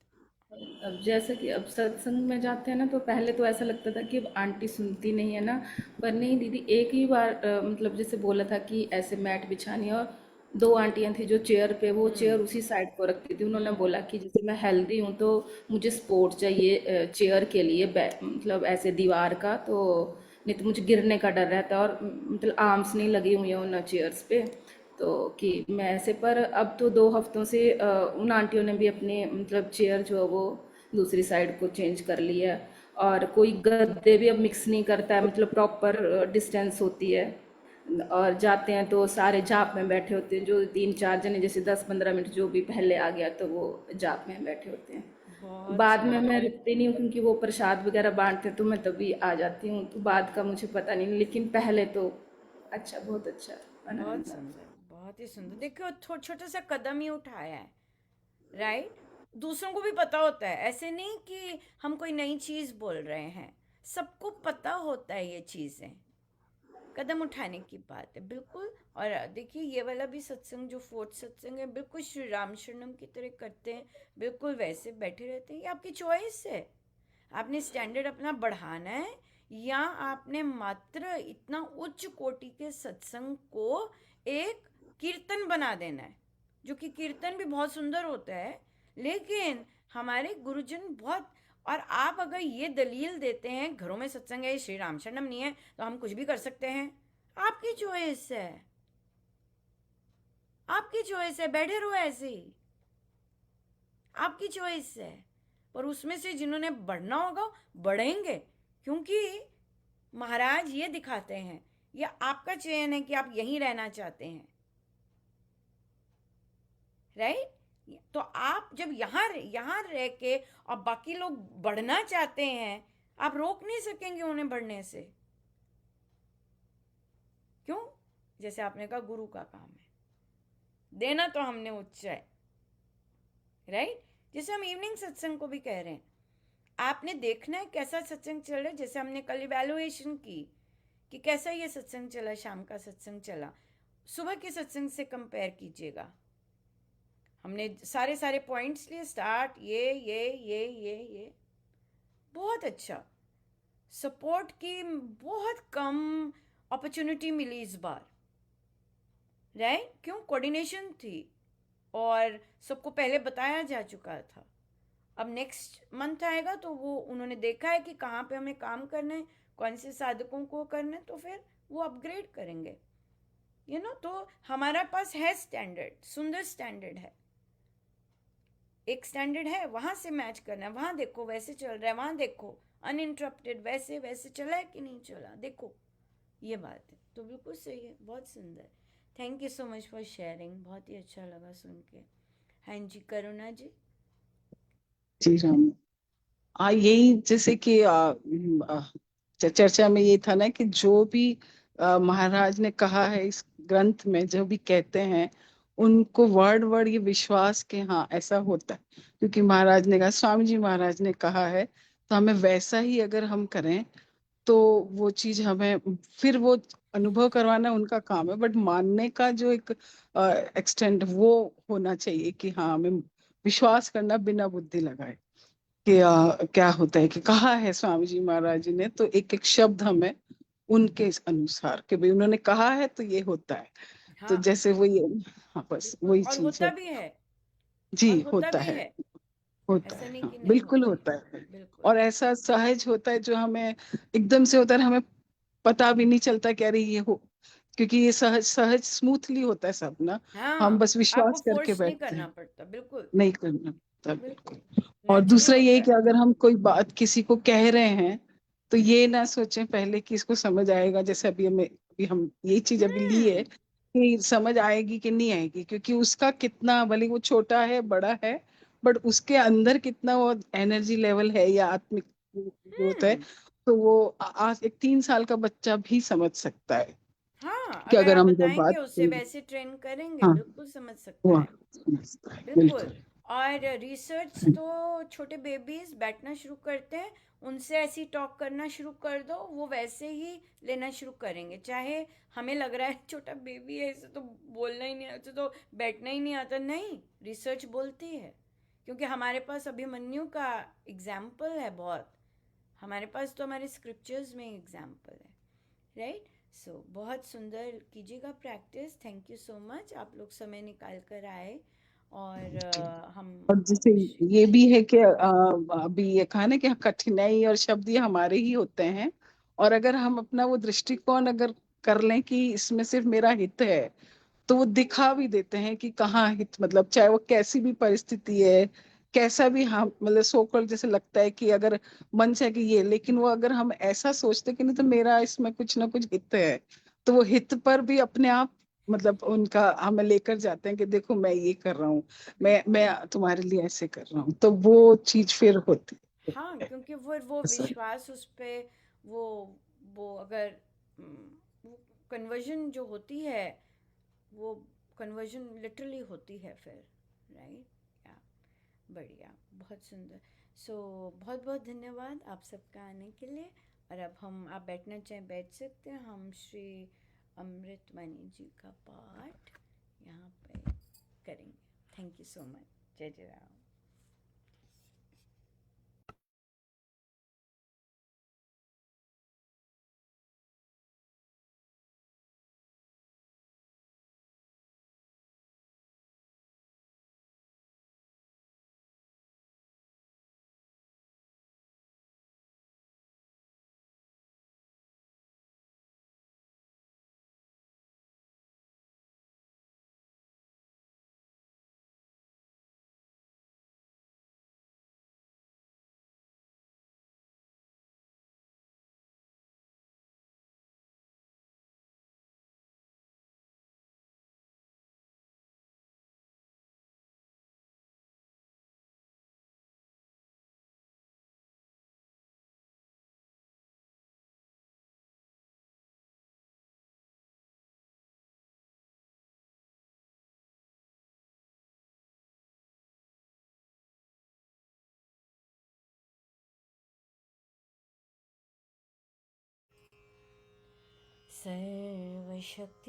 अब जैसे कि अब सत्संग में जाते हैं ना, तो पहले तो ऐसा लगता था कि अब आंटी सुनती नहीं है ना, पर नहीं दीदी, एक ही बार मतलब जैसे बोला था कि ऐसे मैट बिछानी है, और दो आंटियां थी जो चेयर पे, वो चेयर उसी साइड को रखती थी। उन्होंने बोला कि जैसे मैं हेल्दी हूँ तो मुझे सपोर्ट चाहिए चेयर के लिए, मतलब ऐसे दीवार का, तो नहीं तो मुझे गिरने का डर रहता है, और मतलब आर्म्स नहीं लगी हुई हैं उन चेयर्स पे, तो कि मैं ऐसे। पर अब तो 2 हफ्तों से उन आंटियों ने भी अपने मतलब चेयर जो है वो दूसरी साइड को चेंज कर लिया है, और कोई गद्दे भी अब मिक्स नहीं करता है, मतलब प्रॉपर डिस्टेंस होती है। और जाते हैं तो सारे जाप में बैठे होते हैं, जो 3-4 जने जैसे 10-15 मिनट जो भी पहले आ गया तो वो जाप में बैठे होते हैं। बहुत बाद में सुंदर। मैं रुकती नहीं हूँ क्योंकि वो प्रसाद वगैरह बांटते हैं, तो मैं तभी आ जाती हूँ, तो बाद का मुझे पता नहीं, लेकिन पहले तो अच्छा, बहुत अच्छा बहुत आनंद आता। सुंदर, बहुत ही सुंदर। देखो छोटा सा कदम ही उठाया है, राइट। दूसरों को भी पता होता है, ऐसे नहीं कि हम कोई नई चीज बोल रहे हैं, सबको पता होता है ये चीजें। कदम उठाने की बात है बिल्कुल। और देखिए ये वाला भी सत्संग जो फोर्थ सत्संग है, बिल्कुल श्री राम शरणम की तरह करते हैं, बिल्कुल वैसे बैठे रहते हैं। ये आपकी चॉइस है, आपने स्टैंडर्ड अपना बढ़ाना है या आपने मात्र इतना उच्च कोटि के सत्संग को एक कीर्तन बना देना है, जो कि कीर्तन भी बहुत सुंदर होता है, लेकिन हमारे गुरुजन बहुत। और आप अगर ये दलील देते हैं घरों में सत्संग है, श्री राम शरणम नहीं है तो हम कुछ भी कर सकते हैं, आपकी चॉइस है, आपकी चॉइस है, बैठे रहो ऐसे ही, आपकी चॉइस है। पर उसमें से जिन्होंने बढ़ना होगा बढ़ेंगे, क्योंकि महाराज ये दिखाते हैं, ये आपका चयन है कि आप यहीं रहना चाहते हैं, राइट। तो आप जब यहाँ यहाँ रह के और बाकी लोग बढ़ना चाहते हैं, आप रोक नहीं सकेंगे उन्हें बढ़ने से। क्यों? जैसे आपने कहा गुरु का काम है देना, तो हमने उच्च है, राइट। जैसे हम इवनिंग सत्संग को भी कह रहे हैं, आपने देखना है कैसा सत्संग चल रहा है। जैसे हमने कल इवेलुएशन की कि कैसा ये सत्संग चला, शाम का सत्संग चला, सुबह के सत्संग से कंपेयर कीजिएगा। हमने सारे सारे पॉइंट्स लिए, स्टार्ट ये बहुत अच्छा सपोर्ट की, बहुत कम अपॉर्चुनिटी मिली इस बार, राइट। क्यों? कोऑर्डिनेशन थी और सबको पहले बताया जा चुका था। अब नेक्स्ट मंथ आएगा तो वो उन्होंने देखा है कि कहाँ पे हमें काम करना है, कौन से साधकों को करना है, तो फिर वो अपग्रेड करेंगे, तो हमारा पास है स्टैंडर्ड, सुंदर स्टैंडर्ड है, एक स्टैंडर्ड है, वहां से मैच करना है। वहां देखो वैसे चल रहा है, वहां देखो अनइंटरप्टेड वैसे वैसे चला है कि नहीं चला, देखो, ये बात है। तो बिल्कुल सही है, बहुत सुंदर। Thank you so much for sharing, बहुत ही अच्छा लगा सुन के। हाँ जी, करुणा जी। जी राम। यही जैसे कि चर्चा में ये था ना कि जो भी महाराज ने कहा है इस ग्रंथ में, जो भी कहते हैं उनको वर्ड वर्ड ये विश्वास के हाँ ऐसा होता है, क्योंकि महाराज ने कहा, स्वामी जी महाराज ने कहा है, तो हमें वैसा ही अगर हम करें तो वो चीज हमें, फिर वो अनुभव करवाना उनका काम है, बट मानने का जो एक एक्सटेंड वो होना चाहिए कि हाँ हमें विश्वास करना बिना बुद्धि लगाए कि क्या होता है, कि कहा है स्वामी जी महाराज जी ने, तो एक एक शब्द हमें उनके अनुसार कि भाई उन्होंने कहा है तो ये होता है। तो हाँ जैसे वही, हाँ बस बिल्कुल, वही और चीज होता है। भी है, जी और होता होता भी है, है, होता ऐसा है, नहीं हाँ कि नहीं बिल्कुल होता है, होता है। बिल्कुल। और ऐसा सहज होता है जो हमें एकदम से होता है, हमें पता भी नहीं चलता कि अरे ये हो, क्योंकि ये सहज सहज स्मूथली होता है सब ना, हम हाँ, बस आपको विश्वास करके फोर्स नहीं बैठते करना हैं, पड़ता, बिल्कुल नहीं करना पड़ता बिल्कुल, बिल्कुल। और नेचुरल दूसरा ये है होता कि है। अगर हम कोई बात किसी को कह रहे हैं तो ये ना सोचें पहले कि इसको समझ आएगा, जैसे अभी हम ये चीज अभी ली है हम्म। कि समझ आएगी कि नहीं आएगी, क्योंकि उसका कितना, भले वो छोटा है बड़ा है, बट उसके अंदर कितना वो एनर्जी लेवल है या आत्मिक ग्रोथ है, हम्म। तो वो आज एक 3 साल का बच्चा भी समझ सकता है हाँ, कि अगर अगर आप हम जो बताएंगे, बात उसे वैसे ट्रेन करेंगे, हाँ बिल्कुल समझ सकता वो है। समझता है बिल्कुल। बिल्कुल। और रिसर्च तो छोटे बेबीज बैठना शुरू करते हैं, उनसे ऐसी टॉक करना शुरू कर दो, वो वैसे ही लेना शुरू करेंगे। चाहे हमें लग रहा है छोटा बेबी है, इसे तो बोलना ही नहीं आता, तो बैठना ही नहीं आता, नहीं, रिसर्च बोलती है। क्योंकि हमारे पास अभिमन्यु का एग्जाम्पल है बहुत, हमारे पास तो हमारे स्क्रिप्चर्स में एग्जाम्पल है, राइट। सो बहुत सुंदर, कीजिएगा practice. Thank you so much, आप लोग समय निकाल कर आए। और हम और जैसे श्री ये जी। भी है कि अभी ये कहा ना कि कठिनाई और शब्द ये हमारे ही होते हैं, और अगर हम अपना वो दृष्टिकोण अगर कर लें कि इसमें सिर्फ मेरा हित है, तो वो दिखा भी देते हैं कि कहाँ हित, मतलब चाहे वो कैसी भी परिस्थिति है, कैसा भी हम मतलब सोकल जैसे लगता है कि अगर मन से कि ये, लेकिन वो अगर हम ऐसा सोचते कि नहीं तो मेरा इसमें कुछ ना कुछ हित है, तो वो हित पर भी अपने आप मतलब उनका हमें लेकर जाते हैं कि देखो मैं ये कर रहा हूँ, मैं बिल्कुल। तुम्हारे लिए ऐसे कर रहा हूँ, तो वो चीज फिर होती हाँ, है। क्योंकि वो ऐसा विश्वास उस पे, वो वो अगर वो कन्वर्जन जो होती है, वो कन्वर्जन लिटरली होती है फिर, राइट। या, बढ़िया, बहुत सुंदर। सो बहुत बहुत धन्यवाद आप सबका आने के लिए। और अब हम, आप बैठना चाहें बैठ सकते हैं, हम श्री अमृतवाणी जी का पाठ यहाँ पे करेंगे। Thank you so much. जय जय राम।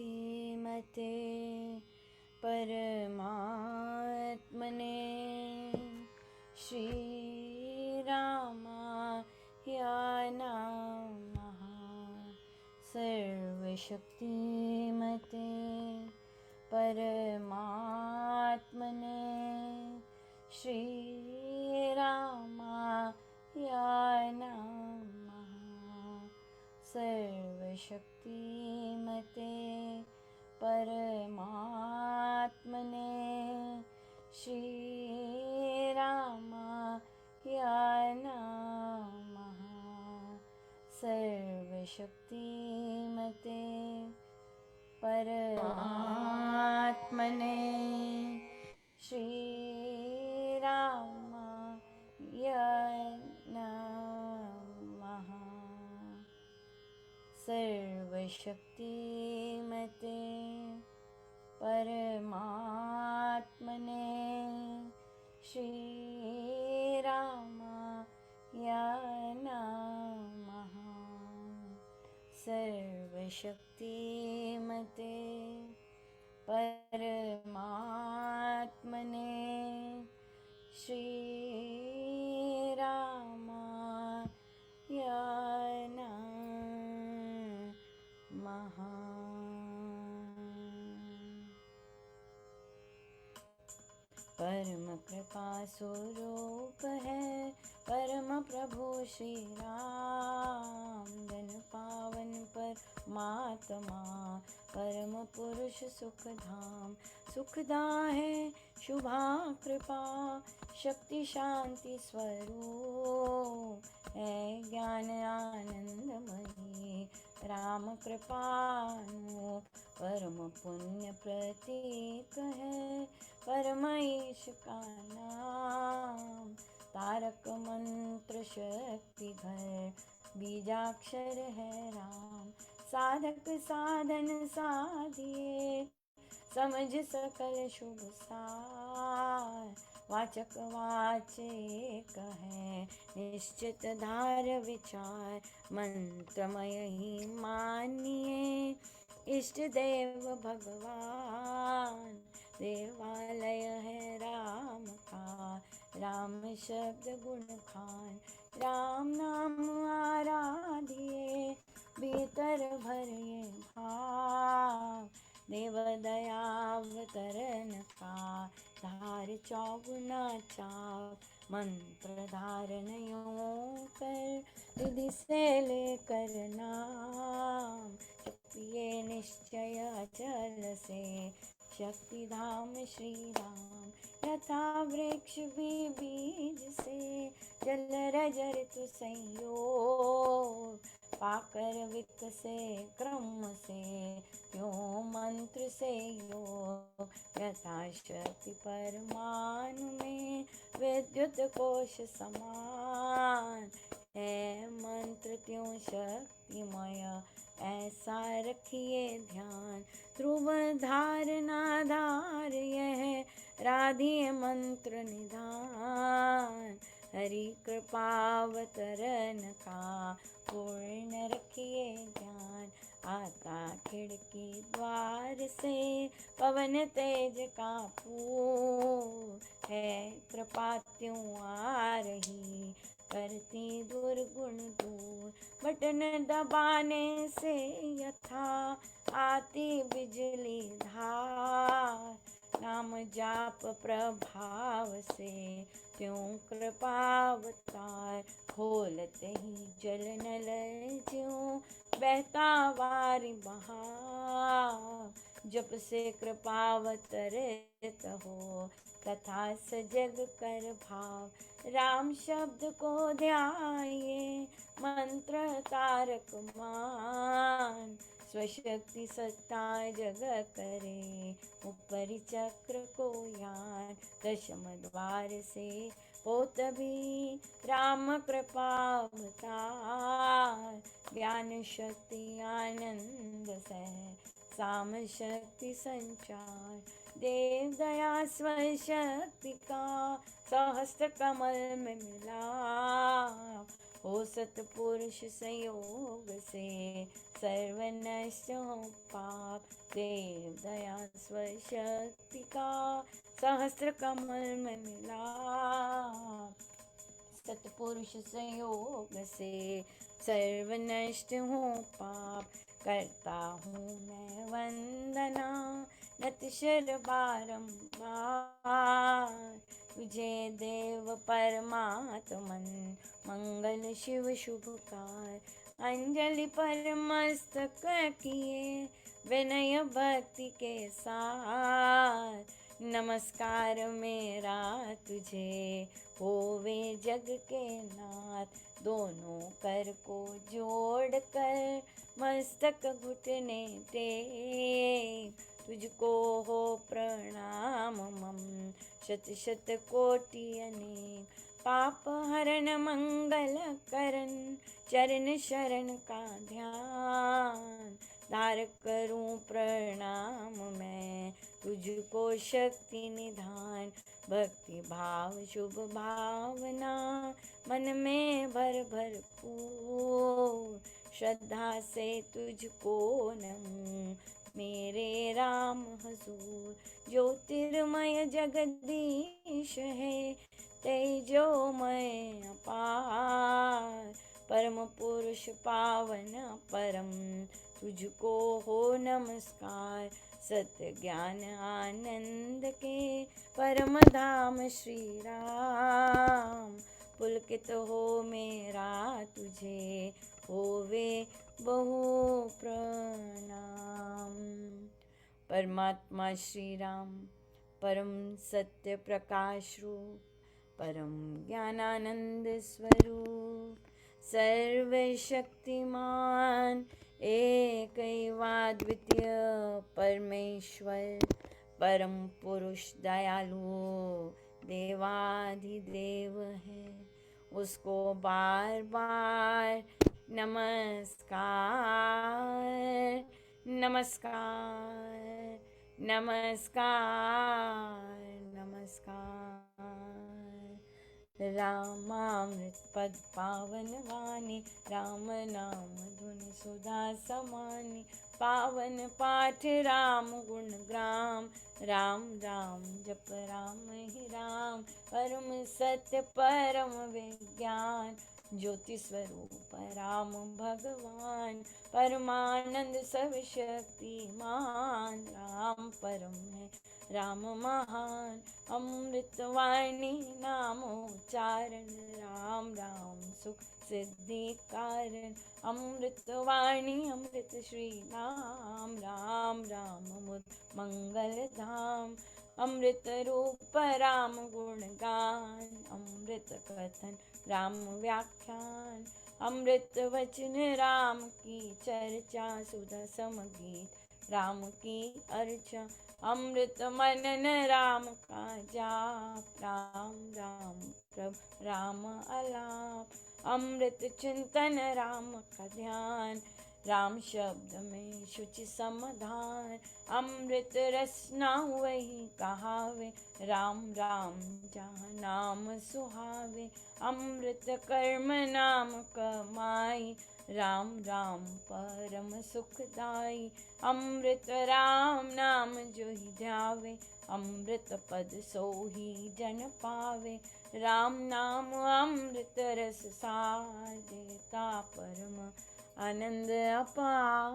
सर्वशक्तिमते परमात्मने श्रीरामाय नमः। सर्वशक्तिमते परमात्मने श्रीरामाय नमः। सर्वशक्तिमते परमात्मने श्रीरामाय नमः। सर्वशक्तिमते परमात्मने श्रीरामाय नमः। सर्वशक्तिमते परमात्मने श्रीरामाय नमः। सर्वशक्तिमते परमात्मने श्रीरामाय नमः। परम कृपा स्वरूप है परम प्रभु श्री राम, धन पावन पर परमात्मा परम पुरुष सुखधाम। सुखदा है शुभा कृपा शक्ति शांति स्वरूप है ज्ञान आनंदमयी राम कृपानु परम पुण्य प्रतीक है परम ईश का नाम। तारक मंत्र शक्ति घर बीजाक्षर है राम। साधक साधन साधिए समझ सकल शुभ सार। वाचक वाचे कहे निश्चित धार विचार। मंत्रमय ही मानिए इष्ट देव भगवान। देवालय है राम का राम शब्द गुण खान। राम नाम आराधिए भीतर भरिए भाव। देव दयावतरण का धार चौगुना चाव। मंत्र धारण यूं कर विधि से लेकर नाम। जपिए निश्चय अचल से शक्ति धाम श्री राम। यथा वृक्ष भी बीज से जल रजऋतु संयोग। पाकर विकसे क्रम से क्यों मंत्र से योग। यथा शक्ति परमाणु में विद्युत कोश समान है मंत्र त्यों शक्तिमय ऐसा रखिए ध्यान। ध्रुव धारणा धार यह राधिए मंत्र निधान। हरि कृपावतरण का पूर्ण रखिए ध्यान। आता खिड़की द्वार से पवन तेज का पूर है कृपा त्यों आ रही करती दुर्गुण दूर। बटन दबाने से यथा आती बिजली धार। नाम जाप प्रभाव से त्यों कृपावतार। खोलते ही जल नल ज्यों बहता वारि बहाव। जप से कृपावतरित हो तथा सजग कर भाव। राम शब्द को ध्याये मंत्र तारक मान। स्वशक्ति सत्ता जग करे ऊपरी चक्र को यान। दशम द्वार से हो तभी राम कृपावतार। ज्ञान शक्ति आनंद सह साम शक्ति संचार। देव दया स्वशक्ति का सहस्त्र कमल में मिला। हो सतपुरुष संयोग से सर्व नष्ट हो पाप। देव दया स्वशक्ति का सहस्त्र कमल में मिला। सतपुरुष संयोग से सर्व नष्ट हो पाप। करता हूँ मैं वंदना नतशिर बारंबार। तुझे देव परमात्मन मंगल शिव शुभकार। अंजलि पर मस्तक किए विनय भक्ति के साथ। नमस्कार मेरा तुझे होवे जग के नाथ। दोनों कर को जोड़ कर मस्तक घुटने टेक। तुझको हो प्रणाम मम शत शत कोटि अनेक। पाप हरण मंगल करण चरण शरण का ध्यान। धार करूं प्रणाम मैं तुझको शक्ति निधान। भक्ति भाव शुभ भावना मन में भर भरपूर। श्रद्धा से तुझको नमूं मेरे राम हजूर। ज्योतिर्मय जगदीश है तेजोमय अपार। परम पुरुष पावन परम तुझको हो नमस्कार। सत्य ज्ञान आनंद के परम धाम श्री राम। पुलकित हो मेरा तुझे होवे बहु प्रणाम। परमात्मा श्री राम परम सत्य प्रकाश रूप, परम ज्ञानानंद स्वरूप, सर्वशक्तिमान एकैवाद्वितीय परमेश्वर, परम पुरुष दयालु देवाधिदेव है। उसको बार बार नमस्कार नमस्कार नमस्कार नमस्कार। रामामृत पद पावन वाणी, राम नाम धुन सुधा समानी, पावन पाठ राम गुण ग्राम, राम राम जप राम ही राम, परम सत्य परम विज्ञान, ज्योति स्वरूप राम भगवान, परमानंद सब शक्तिमान, राम परम है राम महान, अमृत वाणी नामोच्चारण, राम राम सुख सिद्धि कारण, अमृत वाणी अमृत श्री नाम, राम राम मुद मंगल धाम, अमृत रूप राम गुण गान, अमृत कथन राम व्याख्यान, अमृत वचन राम की चर्चा, सुधा समगीत राम की अर्चा, अमृत मनन राम का जाप, राम राम प्रभ राम अलाप, अमृत चिंतन राम का ध्यान, राम शब्द में शुचि समाधान, अमृत रसना वही कहावे, राम राम जहाँ नाम सुहावे, अमृत कर्म नाम कमाई, राम राम परम सुखदाई, अमृत राम नाम जो ही ध्यावे, अमृत पद सोही जन पावे, राम नाम अमृत रस सार, देता परम आनंद अपार।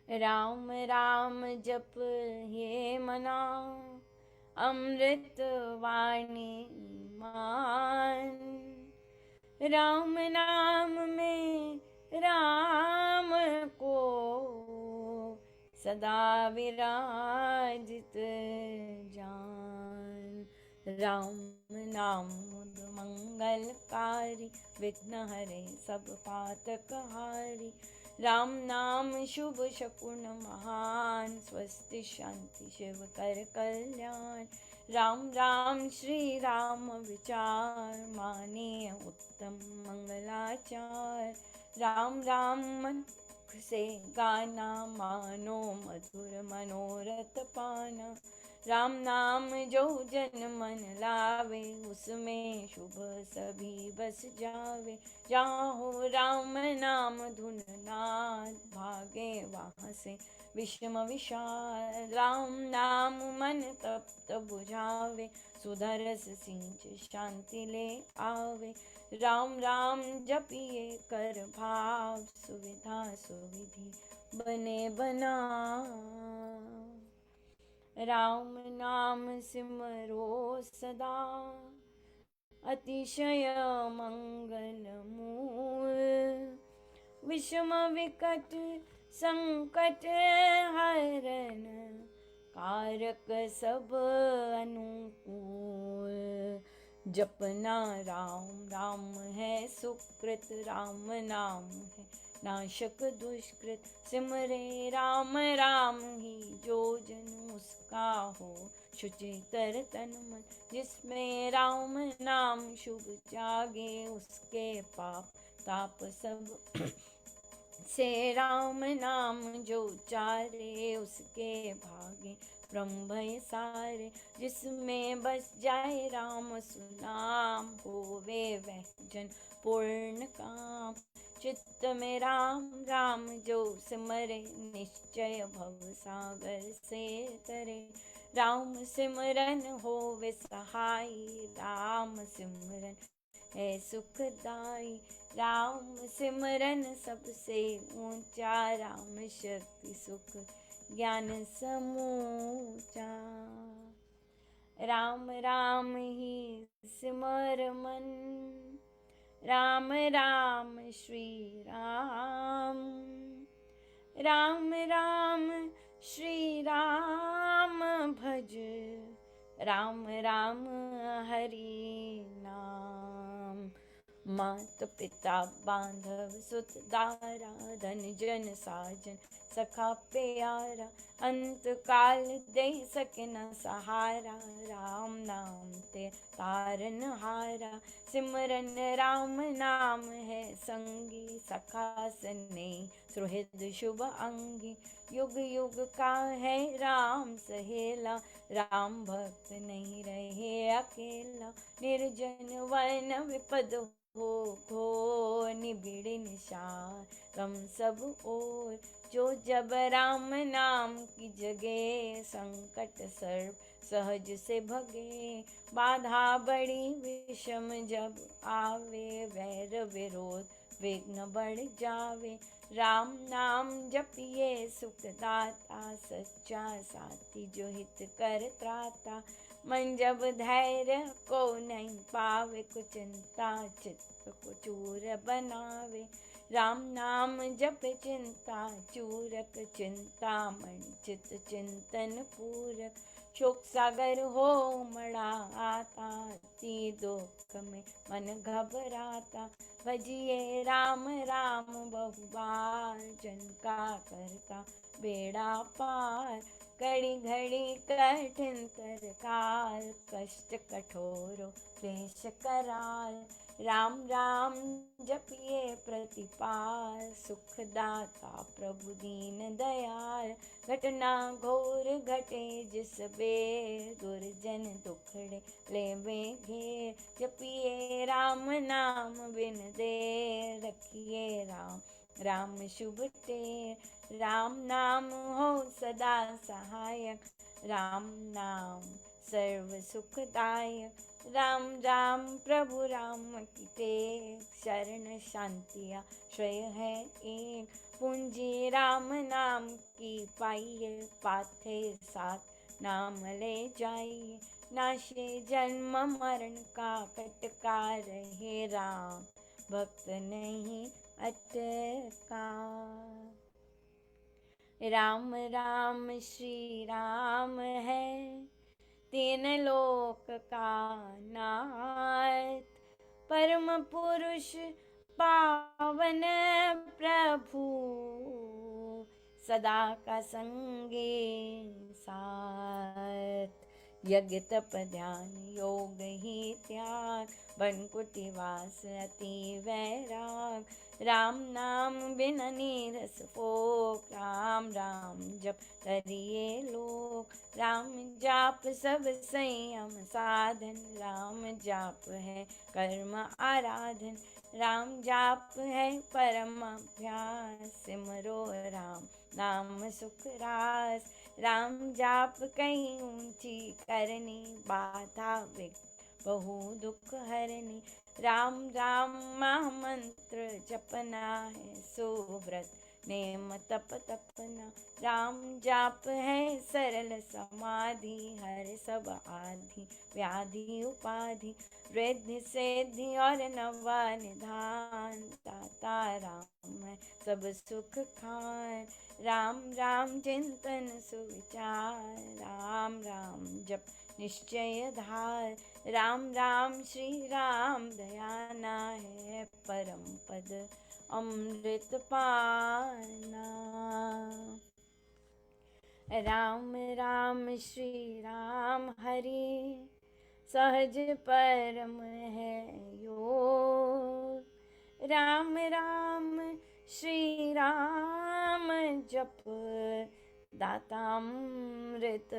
राम राम जप ये मना, अमृत वाणी मान, राम नाम में राम को सदा विराजित जान, राम नाम मुद मंगलकारी, विघ्न हरे सब पातक हारी, राम नाम शुभ शकुन महान, स्वस्ति शांति शिव कर कल्याण, राम राम श्री राम विचार, मानिए उत्तम मंगलाचार, राम राम मन से गाना, मानो मधुर मनोरथ पाना, राम नाम जो जन मन लावे, उसमें शुभ सभी बस जावे, जहाँ हो राम नाम धुन नाद, भागे वहाँ से विषम विशाल, राम नाम मन तप्त बुझावे, सुधरस सिंच शांति ले आवे, राम राम जपिए कर भाव, सुविधा सुविधि बने बना, राम नाम सिमरो सदा, अतिशय मंगल मूल, विषम विकट संकट हरण, कारक सब अनुकूल, जपना राम राम है सुकृत, राम नाम है नाशक दुष्कृत, सिमरे राम राम ही जो जन, उसका हो शुचितर तन मन, जिसमें राम नाम शुभ जागे, उसके पाप ताप सब से राम नाम जो उचारे, उसके भागे ब्रह्म भय सारे, जिसमें बस जाए राम सुनाम, होवे वह जन पूर्ण काम, चित्त में राम राम जो सिमरे, निश्चय भव सागर से तरे, राम सिमरन होवे सहाई, राम सिमरन है सुखदाई, राम सिमरन सबसे ऊंचा, राम शक्ति सुख ज्ञान समूचा, राम राम ही सिमर मन, राम राम श्री राम, राम राम श्री राम भज, राम राम हरि नाम। मात पिता बांधव सुत दारा, धन जन साजन सखा प्यारा, अंत काल दे सके न सहारा, राम नाम ते तारन हारा। सिमरन राम नाम है संगी, सखा सने सुहृद शुभ अंगी। युग युग का है राम सहेला, राम भक्त नहीं रहे अकेला। निर्जन वन विपद हो घोर, निबिड़ निशान गम सब ओर। जो जब राम नाम की जगे, संकट सर्व सहज से भगे। बाधा बड़ी विषम जब आवे, वैर विरोध विघ्न बढ़ जावे। राम नाम जपिए सुखदाता, सच्चा साथी जो हित कर त्राता। मन जब धैर्य को नहीं पावे, कुछ चिंता चित्त को चूर बनावे। राम नाम जप चिंता चूरक, चिंता मन चित चिंतन पूरक। शोक सागर हो मड़ा आता, ती दुख में मन घबराता। भजिए राम राम बहुबार, जन का करता बेड़ा पार। घड़ी घड़ी कठिन तरकाल, कष्ट कठोरो क्लेश कराल। राम राम जपिए प्रतिपाल, सुखदाता प्रभु दीन दयाल। घटना घोर घटे जिस बेर, दुर्जन दुखड़े लेवे घेर। जपिए राम नाम बिन देर, रखिए राम राम शुभ टेर। राम नाम हो सदा सहायक, राम नाम सर्व सुखदायक। राम राम प्रभु राम की टेक, शरण शांति आश्रय है एक। पूंजी राम नाम की पाइए, पाथे साथ नाम ले जाइए। नाशे जन्म मरण का कटका, रहे राम भक्त नहीं अटका। राम राम श्री राम है, तीन लोक का नाथ। परम पुरुष पावन प्रभु, सदा का संगी साथ। यज्ञ तप ध्यान योग ही त्याग, बन कुटिवास अति वैराग। राम नाम बिन नीरस फोक, राम राम जप करिए लोक। राम जाप सब संयम साधन, राम जाप है कर्म आराधन। राम जाप है परम अभ्यास, सिमरो राम नाम सुख रास। राम जाप कहीं ऊंची करनी, बाधा विघ्न बहु दुख हरनी। राम राम महामंत्र जपना है, सुव्रत नेम तप तपना। राम जाप है सरल समाधि, हर सब आधि व्याधि उपाधि। वृद्धि सिद्धि और नवा निधान, दाता राम है सब सुख खान। राम राम चिंतन सुविचार, राम राम जप निश्चय धार। राम राम श्री राम दयाना है, परम पद अमृत पाना। राम राम श्री राम हरि, सहज परम है योग। राम राम श्री राम जप, दातामृत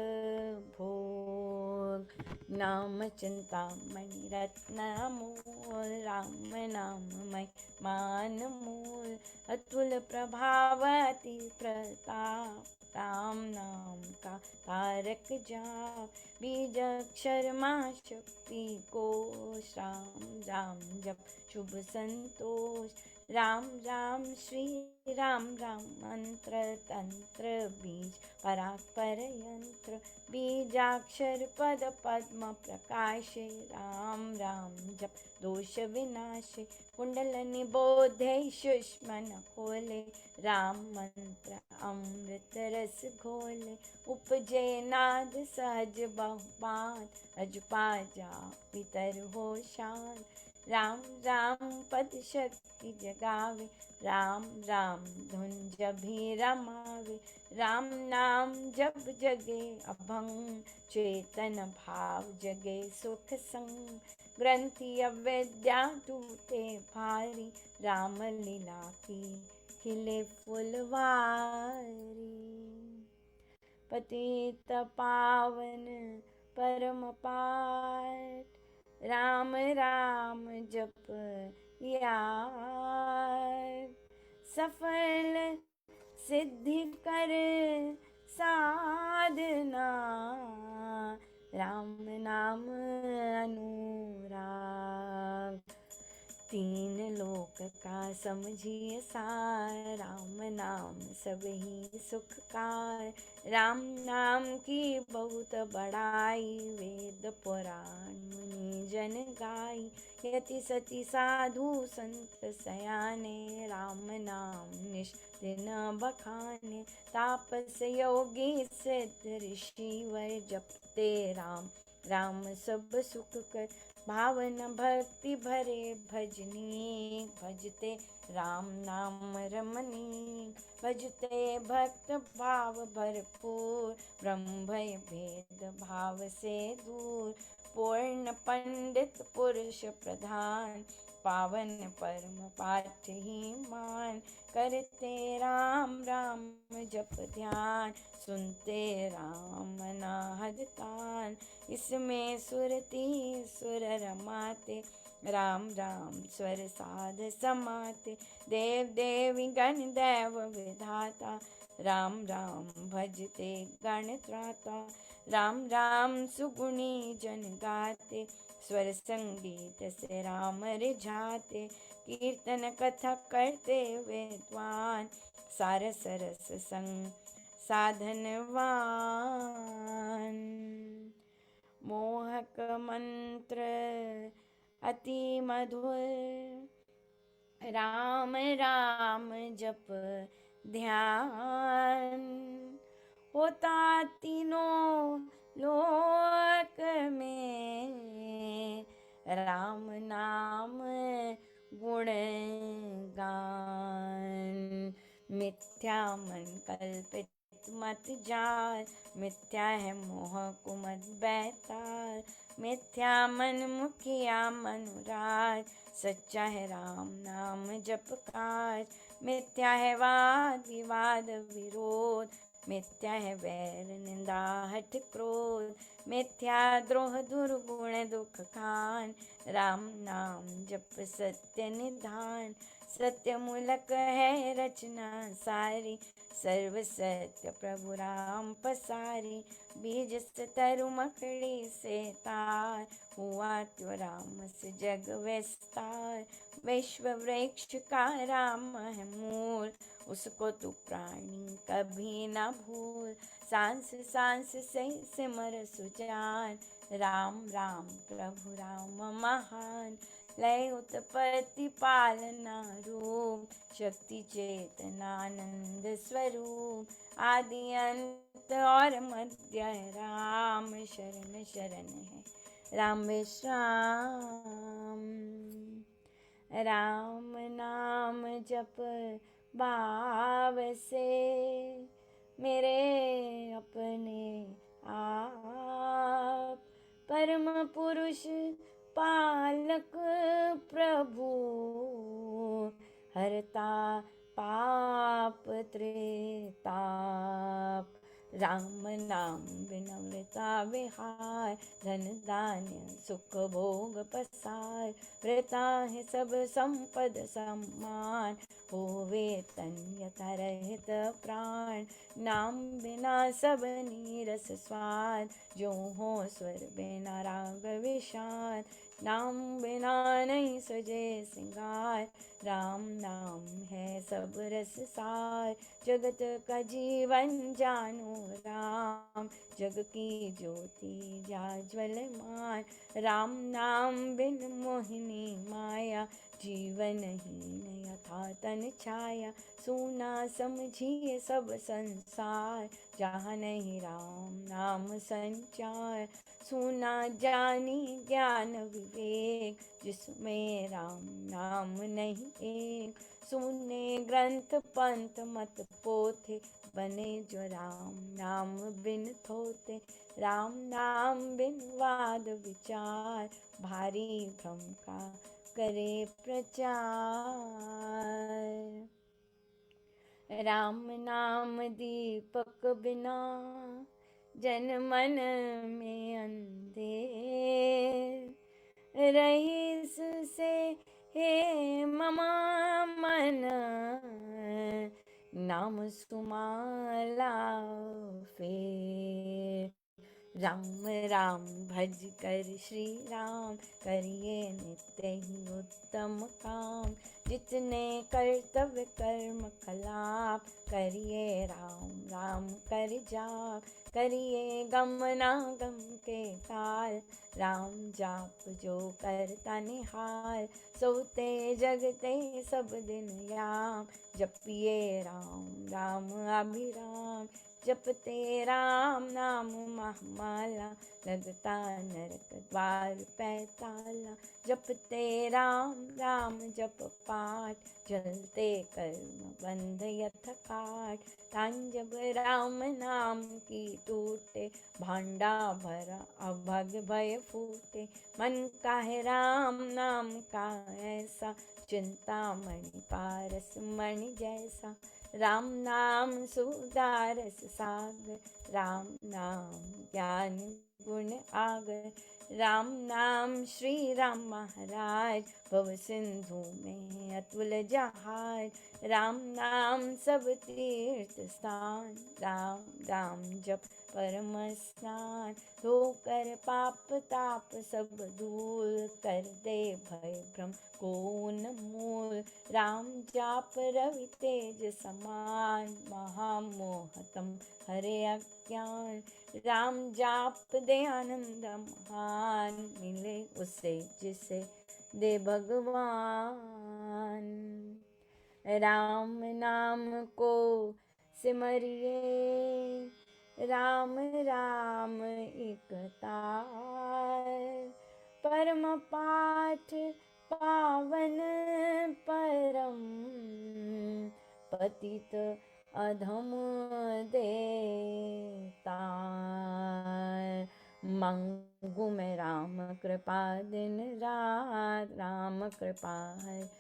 भोग। नाम चिंतामणि रत्न अमोल, राम नाम मय मान मूल। अतुल प्रभाव अति प्रताप, राम नाम का तारक जाप। बीज अक्षर मां शक्ति कोश, राम राम जप शुभ संतोष। राम राम श्री राम राम मंत्र तंत्र बीज परात्पर यंत्र बीजाक्षर पद पद्म प्रकाशे राम राम जप दोष विनाशे कुंडलनि बोधे सुष्मन खोले राम मंत्र अमृत रस घोले उपजे नाद सहज बहुपान अजपा जा पितर हो शान राम राम पद शक्ति जगावे राम राम धुन जब भी रमावे राम नाम जब जगे अभंग चेतन भाव जगे सुख संग ग्रंथि अविद्या टूटे भारी राम लीला की खिले फुलवारी पतित पावन परम पाठ राम राम जप यार सफल सिद्धि कर साधना राम नाम अनुराग तीन लोक का समझिए सार राम नाम सब ही सुखकार राम नाम की बहुत बड़ाई वेद पुराण मुनि जन गाई यति सति साधु संत सयाने राम नाम निश दिन बखाने तापस योगी सिद्ध ऋषि वर जपते राम राम सब सुख कर भावन भक्ति भरे भजनी भजते राम नाम रमनी भजते भक्त भाव भरपूर ब्रह्म भय भेद भाव से दूर पूर्ण पंडित पुरुष प्रधान पावन परम पाठ ही मान करते राम राम जप ध्यान सुनते राम नाहद तान इसमें सुरति सुर रमाते राम राम स्वर साध समाते देव देवी गण देव विधाता राम राम भजते गण त्राता राम राम सुगुणी जन गाते स्वर संगीत से राम रिझाते कीर्तन कथा करते विद्वान सार सरस संग साधनवान मोहक मंत्र अति मधुर राम राम जप ध्यान होता तीनों लोक में राम नाम गुण गान मिथ्या मन कल्पित मत जाल मिथ्या है मोह कुमत बैताल मिथ्या मन मुखिया मनुराज सच्चा है राम नाम जप काज मिथ्या है वाद विवाद विरोध मिथ्या है वैर निंदा हठ क्रोध मिथ्या द्रोह दुर्गुण दुख खान राम नाम जप सत्य निधान सत्य मूलक है रचना सारी सर्व सत्य प्रभु राम पसारी बीज से तरु मकड़ी से तार हुआ त्यो राम से जग विस्तार विश्व वृक्ष का राम है मूल उसको तू प्राणी कभी न भूल सांस सांस से सिमर सुजान राम राम प्रभु राम महान लय उत्पत्ति पालना रूप शक्ति चेतनानंद स्वरूप आदि अंत और मध्य है राम शरण शरण है राम विश्राम राम नाम जप भाव से मेरे अपने आप परम पुरुष पालक प्रभु हरता पाप त्रेताप राम नाम विनम्रता विहार धन धान्य सुख भोग पसार वृता है सब संपद सम्मान होवे तन यथा रहित प्राण नाम बिना सब नीरस स्वाद जो हो स्वर बिना राग विषाद नाम बिना नहीं सजे सिंगार, राम नाम है सब रस सार। जगत का जीवन जानो राम, जग की ज्योति जाज्वलमान। राम नाम बिन मोहिनी माया, जीवन हीन यथा तन छाया। सूना समझिए सब संसार, जहाँ नहीं राम नाम संचार। सुना जानी ज्ञान विवेक, जिसमें राम नाम नहीं एक। सुने ग्रंथ पंथ मत पोथे, बने जो राम नाम बिन थोते। राम नाम बिन वाद विचार, भारी भ्रम का करे प्रचार। राम नाम दीपक बिना, जन मन में अंधेर। रईस से हे ममा मन, नाम सुमाला फेर। राम राम भज कर श्री राम, करिए नित्य ही उत्तम काम। जितने कर्तव्य कर्म कलाप, करिए राम राम कर जाप। करिए गम ना गम के काल, राम जाप जो करता निहाल। सोते जगते सब दिन याम, जपिए राम राम अभिराम। जपते राम नाम महामाला, लगता नरक द्वार पैताला। जपते राम राम जप पाठ, जलते कर्म बंध यथ काट। तान जब राम नाम की टूटे, भांडा भरा अभग भय फूटे। मन का है राम नाम का ऐसा, चिंता मणि पारस मणि जैसा। राम नाम सुधारस सागर, राम नाम ज्ञान गुण आगर। राम नाम श्री राम महाराज, भव सिंधु में अतुल जहाज। राम नाम सब तीर्थ स्थान, राम राम जप परम स्नान। धोकर पाप ताप सब दूर, कर दे भय भ्रम को उन्मूल। राम जाप रवि तेज समान, महामोहतम हरे अज्ञान। राम जाप दे आनंद महान, मिले उसे जिसे दे भगवान। राम नाम को सिमरिए, राम राम एक तार। परम पाठ पावन परम, पतित अधम देतार। मांगू मैं राम कृपा दिन रात, राम कृपा है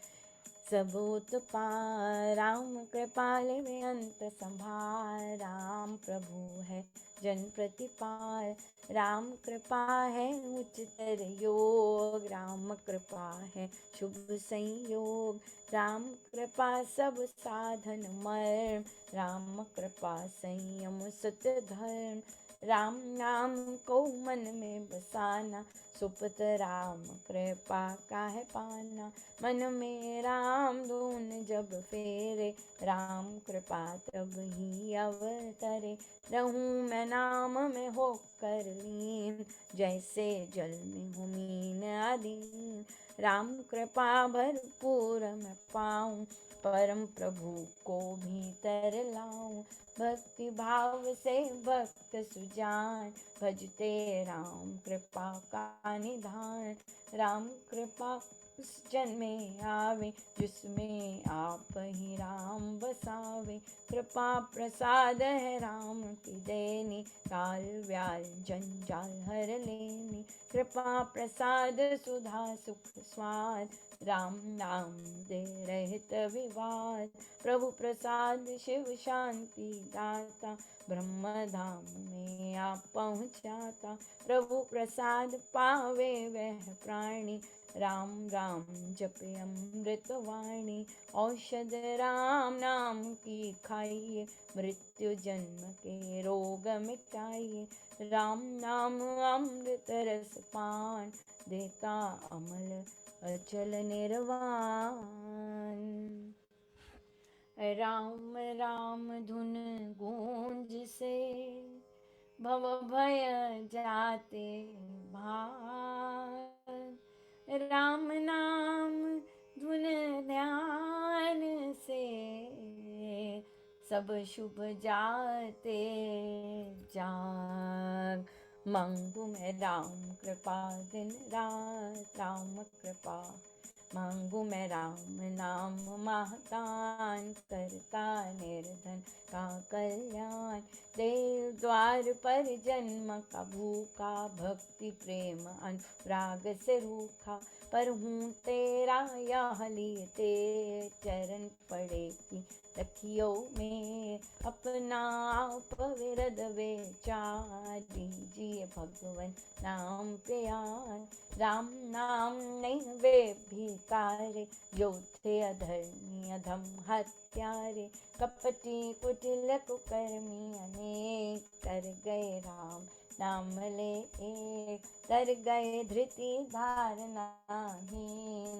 सब उत्पार। राम कृपाल में अंत संभार, राम प्रभु है जन प्रतिपाल। राम कृपा है उच्चतर योग, राम कृपा है शुभ संयोग। राम कृपा सब साधन मर्म, राम कृपा संयम सत धर्म। राम नाम को मन में बसाना, सुपत राम कृपा काहे पाना। मन में राम धुन जब फेरे, राम कृपा तब ही अवतरे। रहूं मैं नाम में होकर लीन, जैसे जल में हूँ मीन अधीन। राम कृपा भरपूर मैं पाऊं, परम प्रभु को भीतर लाऊं। भक्ति भाव से भक्त सुजान, भजते राम कृपा का निधान। राम कृपा उस जन में आवे, जिसमें आप ही राम बसावे। कृपा प्रसाद है राम की देनी, काल व्याल जंजाल हर लेनी। कृपा प्रसाद सुधा सुख स्वाद, राम नाम दे रहित विवाद। प्रभु प्रसाद शिव शांति दाता, ब्रह्म धाम में आप पहुँचाता। प्रभु प्रसाद पावे वह प्राणी, राम राम जपे अमृत वाणी, औषध राम नाम की खाइए, मृत्यु जन्म के रोग मिटाइए। राम नाम अमृत रस पान, देता अमल अचल निर्वाण। राम राम धुन गूंज से, भव भय जाते भाग। राम नाम धुन ध्यान से, सब शुभ जाते जाग। मांगू मैं राम कृपा दिन रात, राम कृपा मांगू मैं राम नाम महादान, करता निर्धन का कल्याण। देव द्वार पर जन्म का भूखा, भक्ति प्रेम अनुराग से रूखा। पर हूँ तेरा यह लिए तेरे चरण पड़े की रखियो में, अपना आप विरद विचार, दीजिए भगवन नाम प्यार। राम नाम नहीं वे भिखारे, जो थे अधर्मी अधम हत्यारे। कपटी कुटिल कुकर्मी अनेक, कर गए राम नाम ले एक। तर गए धृति धारनाहीन,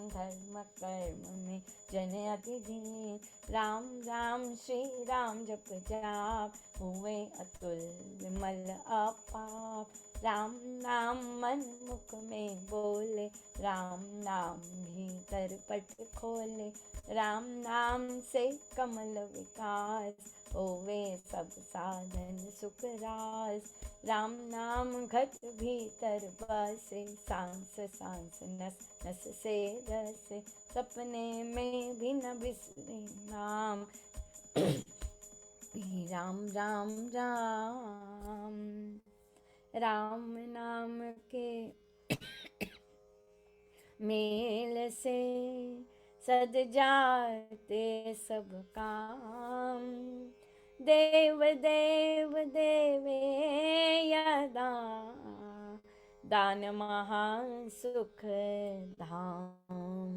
धर्म कर्म में जन अति दीन। राम राम श्री राम जप जाप, हुए अतुल विमल अपाप। राम नाम मन मुख में बोले, राम नाम भीतर पट खोले। राम नाम से कमल विकास, होवे सब साधन सुख रास। राम नाम घट भीतर बसे, सांस सांस नस नस से रसे। सपने में भी न बिसरे नाम, राम राम राम। राम नाम के मेल से, सद जाते सब काम। देव देव देवे यदा, दान महान सुख धाम।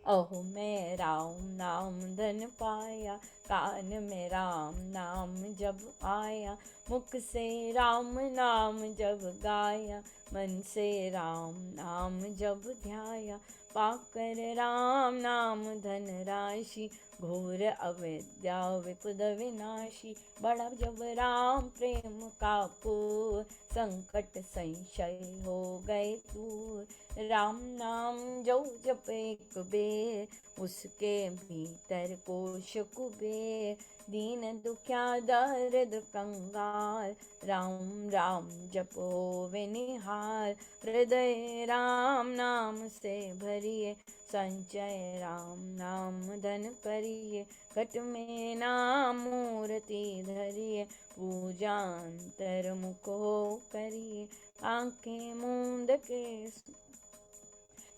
अहो मैं राम नाम धन पाया, कान में राम नाम जब आया। मुख से राम नाम जब गाया, मन से राम नाम जब ध्याया। पाकर राम नाम धन राशि, घोर अविद्या विपद विनाशी। बड़ा जब राम प्रेम का पूर, संकट संशय हो गए दूर। राम नाम जो जप एक बेर, उसके भीतर कोश कुबेर। दीन दुखिया दर्द कंगाल, राम राम जपो वे निहाल। हृदय राम नाम से भरिए, संचय राम नाम धन करिए। घट में नाम मूर्ति धरिए, पूजा अंतर्मुख हो करिए। आंखें मूंद के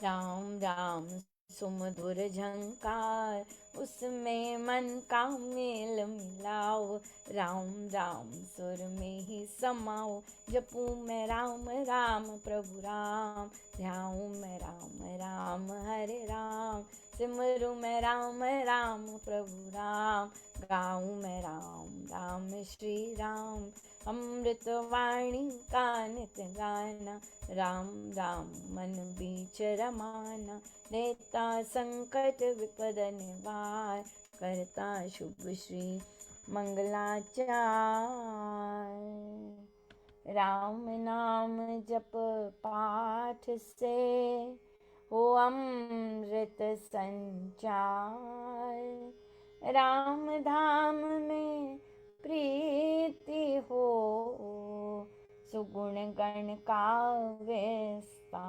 राम राम सुमधुर झंकार, उसमें मन का मेल मिलाओ। राम राम सुर में ही समाओ। जपूं मैं राम राम प्रभु राम, ध्याऊं मैं राम राम हरे राम। सिमरूं मैं राम राम प्रभु राम, गाऊं मैं राम राम श्री राम। अमृत वाणी का नित गाना, राम राम मन बीच रमाना। देता संकट विपद निवार, करता शुभ श्री मंगलाचार। राम नाम जप पाठ से, हो अमृत संचार। राम धाम में प्रीति हो, सुगुण गण का विस्तार।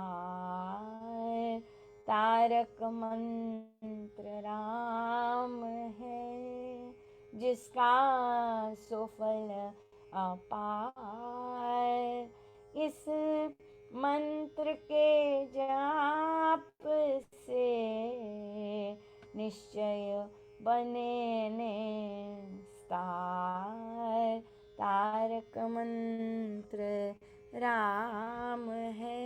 तारक मंत्र राम है, जिसका सुफल अपार। इस मंत्र के जाप से, निश्चय बने निस्तार। तारक मंत्र राम है,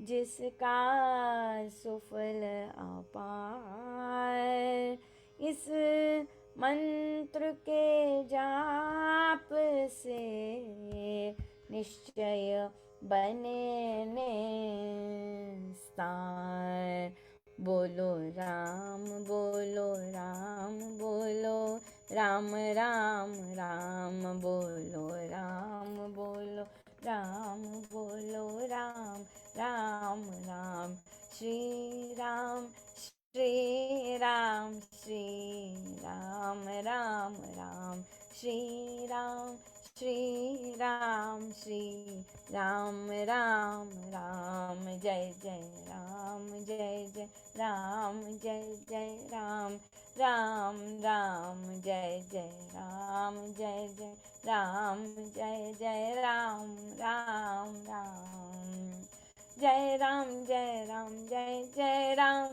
जिसका सुफल अपार। इस मंत्र के जाप से निश्चय बने निस्तार। बोलो राम बोलो राम बोलो राम राम राम बोलो राम बोलो राम बोलो राम राम राम। श्री राम श्री राम श्री राम राम राम। श्री राम श्री राम श्री राम राम राम। जय जय राम जय जय राम जय जय राम राम राम। जय जय राम जय जय राम जय जय राम राम राम। जय राम जय राम जय जय राम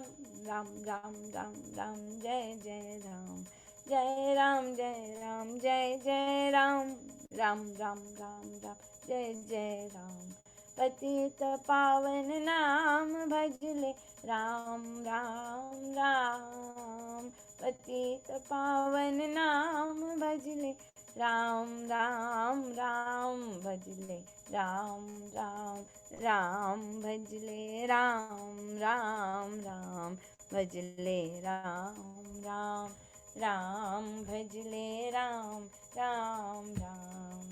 राम राम राम राम। जय जय राम जय राम जय राम जय जय राम राम राम राम राम। जय जय राम। पतित पावन नाम भजले राम राम राम। पतित पावन नाम भजले राम राम राम। भजले राम राम राम। भजले राम राम राम। भजले राम राम राम। भजले राम राम राम।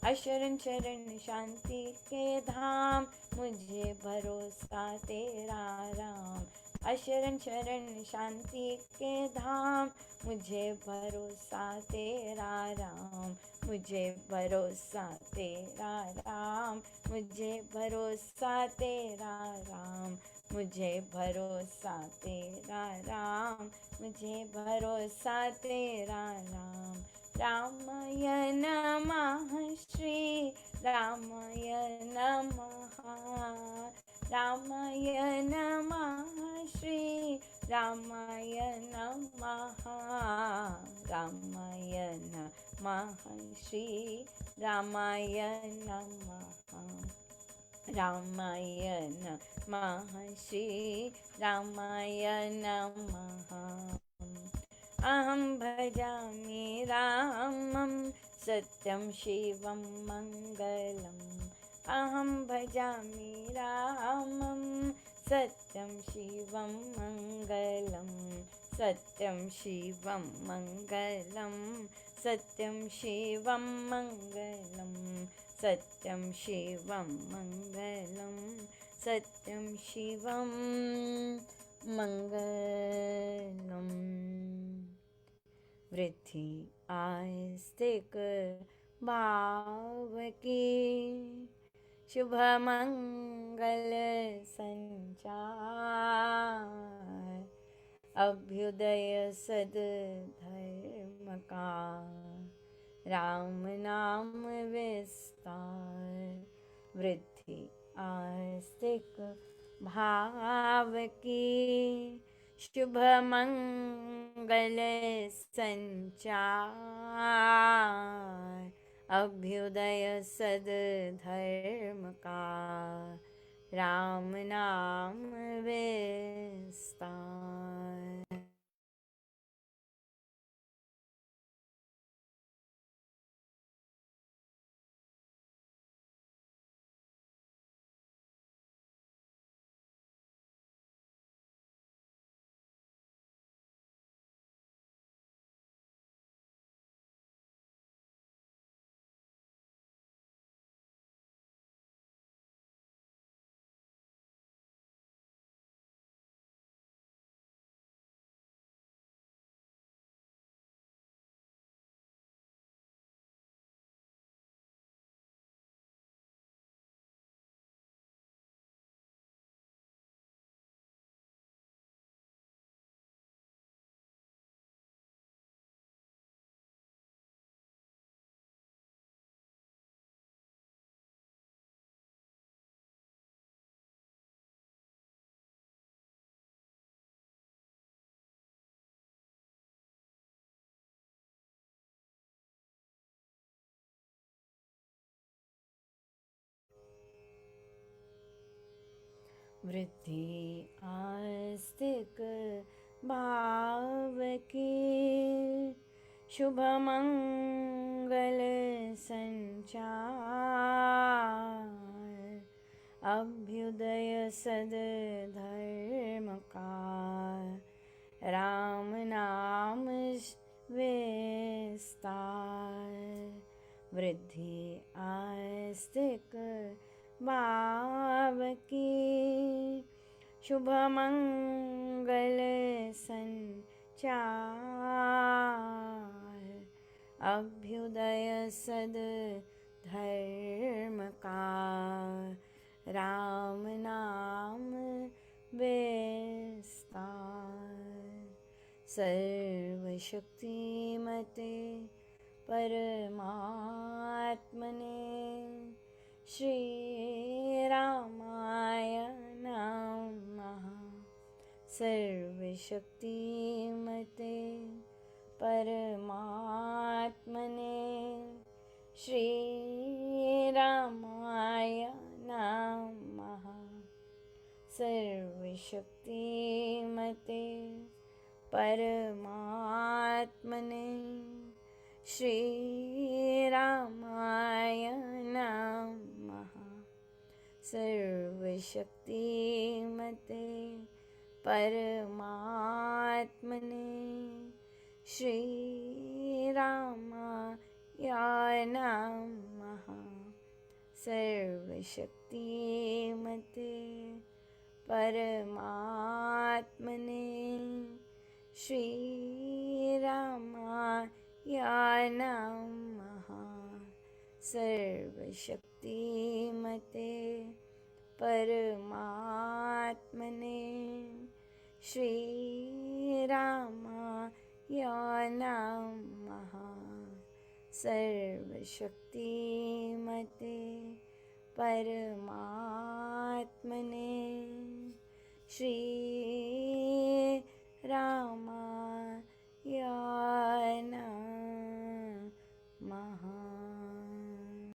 अशरण शरण शांति के धाम मुझे भरोसा तेरा राम। अशरण शरण शांति के धाम मुझे भरोसा तेरा राम। मुझे भरोसा तेरा राम। मुझे भरोसा तेरा राम। मुझे भरोसा तेरा राम। मुझे भरोसा तेरा राम। रामाय नमः श्री रामाय नमः। रामाय नमः श्री रामाय नमः। रामाय नमः श्री रामाय नमः। रामाय नमः श्री रामाय नमः। अहं भजामि रामं सत्यं शिवं मङ्गलम्। अहं भजामि रामं सत्यं शिवं मङ्गलं। सत्यं शिवं मङ्गलं। सत्यं शिवं मङ्गलं। सत्यं शिवं मङ्गलं। सत्यं शिवं मङ्गलम्। वृद्धि आस्तिक भाव की शुभ मंगल संचार। अभ्युदय सद धर्म का राम नाम विस्तार। वृद्धि आस्तिक भाव की शुभ मंगल संचार। अभ्युदय सद धर्म का राम नाम विस्तार। वृद्धि आस्तिक भाव की, शुभ मंगल संचार, अभ्युदय सद धर्म का, राम नाम विस्तार। वृद्धि आस्तिक भाव की, शुभ मंगल संचार, अभ्युदय सद धर्म का, राम नाम विस्तार। सर्वशक्तिमते परमात्मने, श्री रामाय नमः। सर्वशक्तिमते परमात्मने, श्री रामाय नमः। सर्वशक्तिमते परमात्मने, श्री रामाय नमः। सर्वशक्तिमते परमात्मने, श्री रामाय नमः। सर्वशक्तिमते परमात्मने, श्री रामाय नमः। सर्वशक्तिमते परमात्मने, श्री रामाय नमः। सर्वशक्तिमते परमात्मने, श्री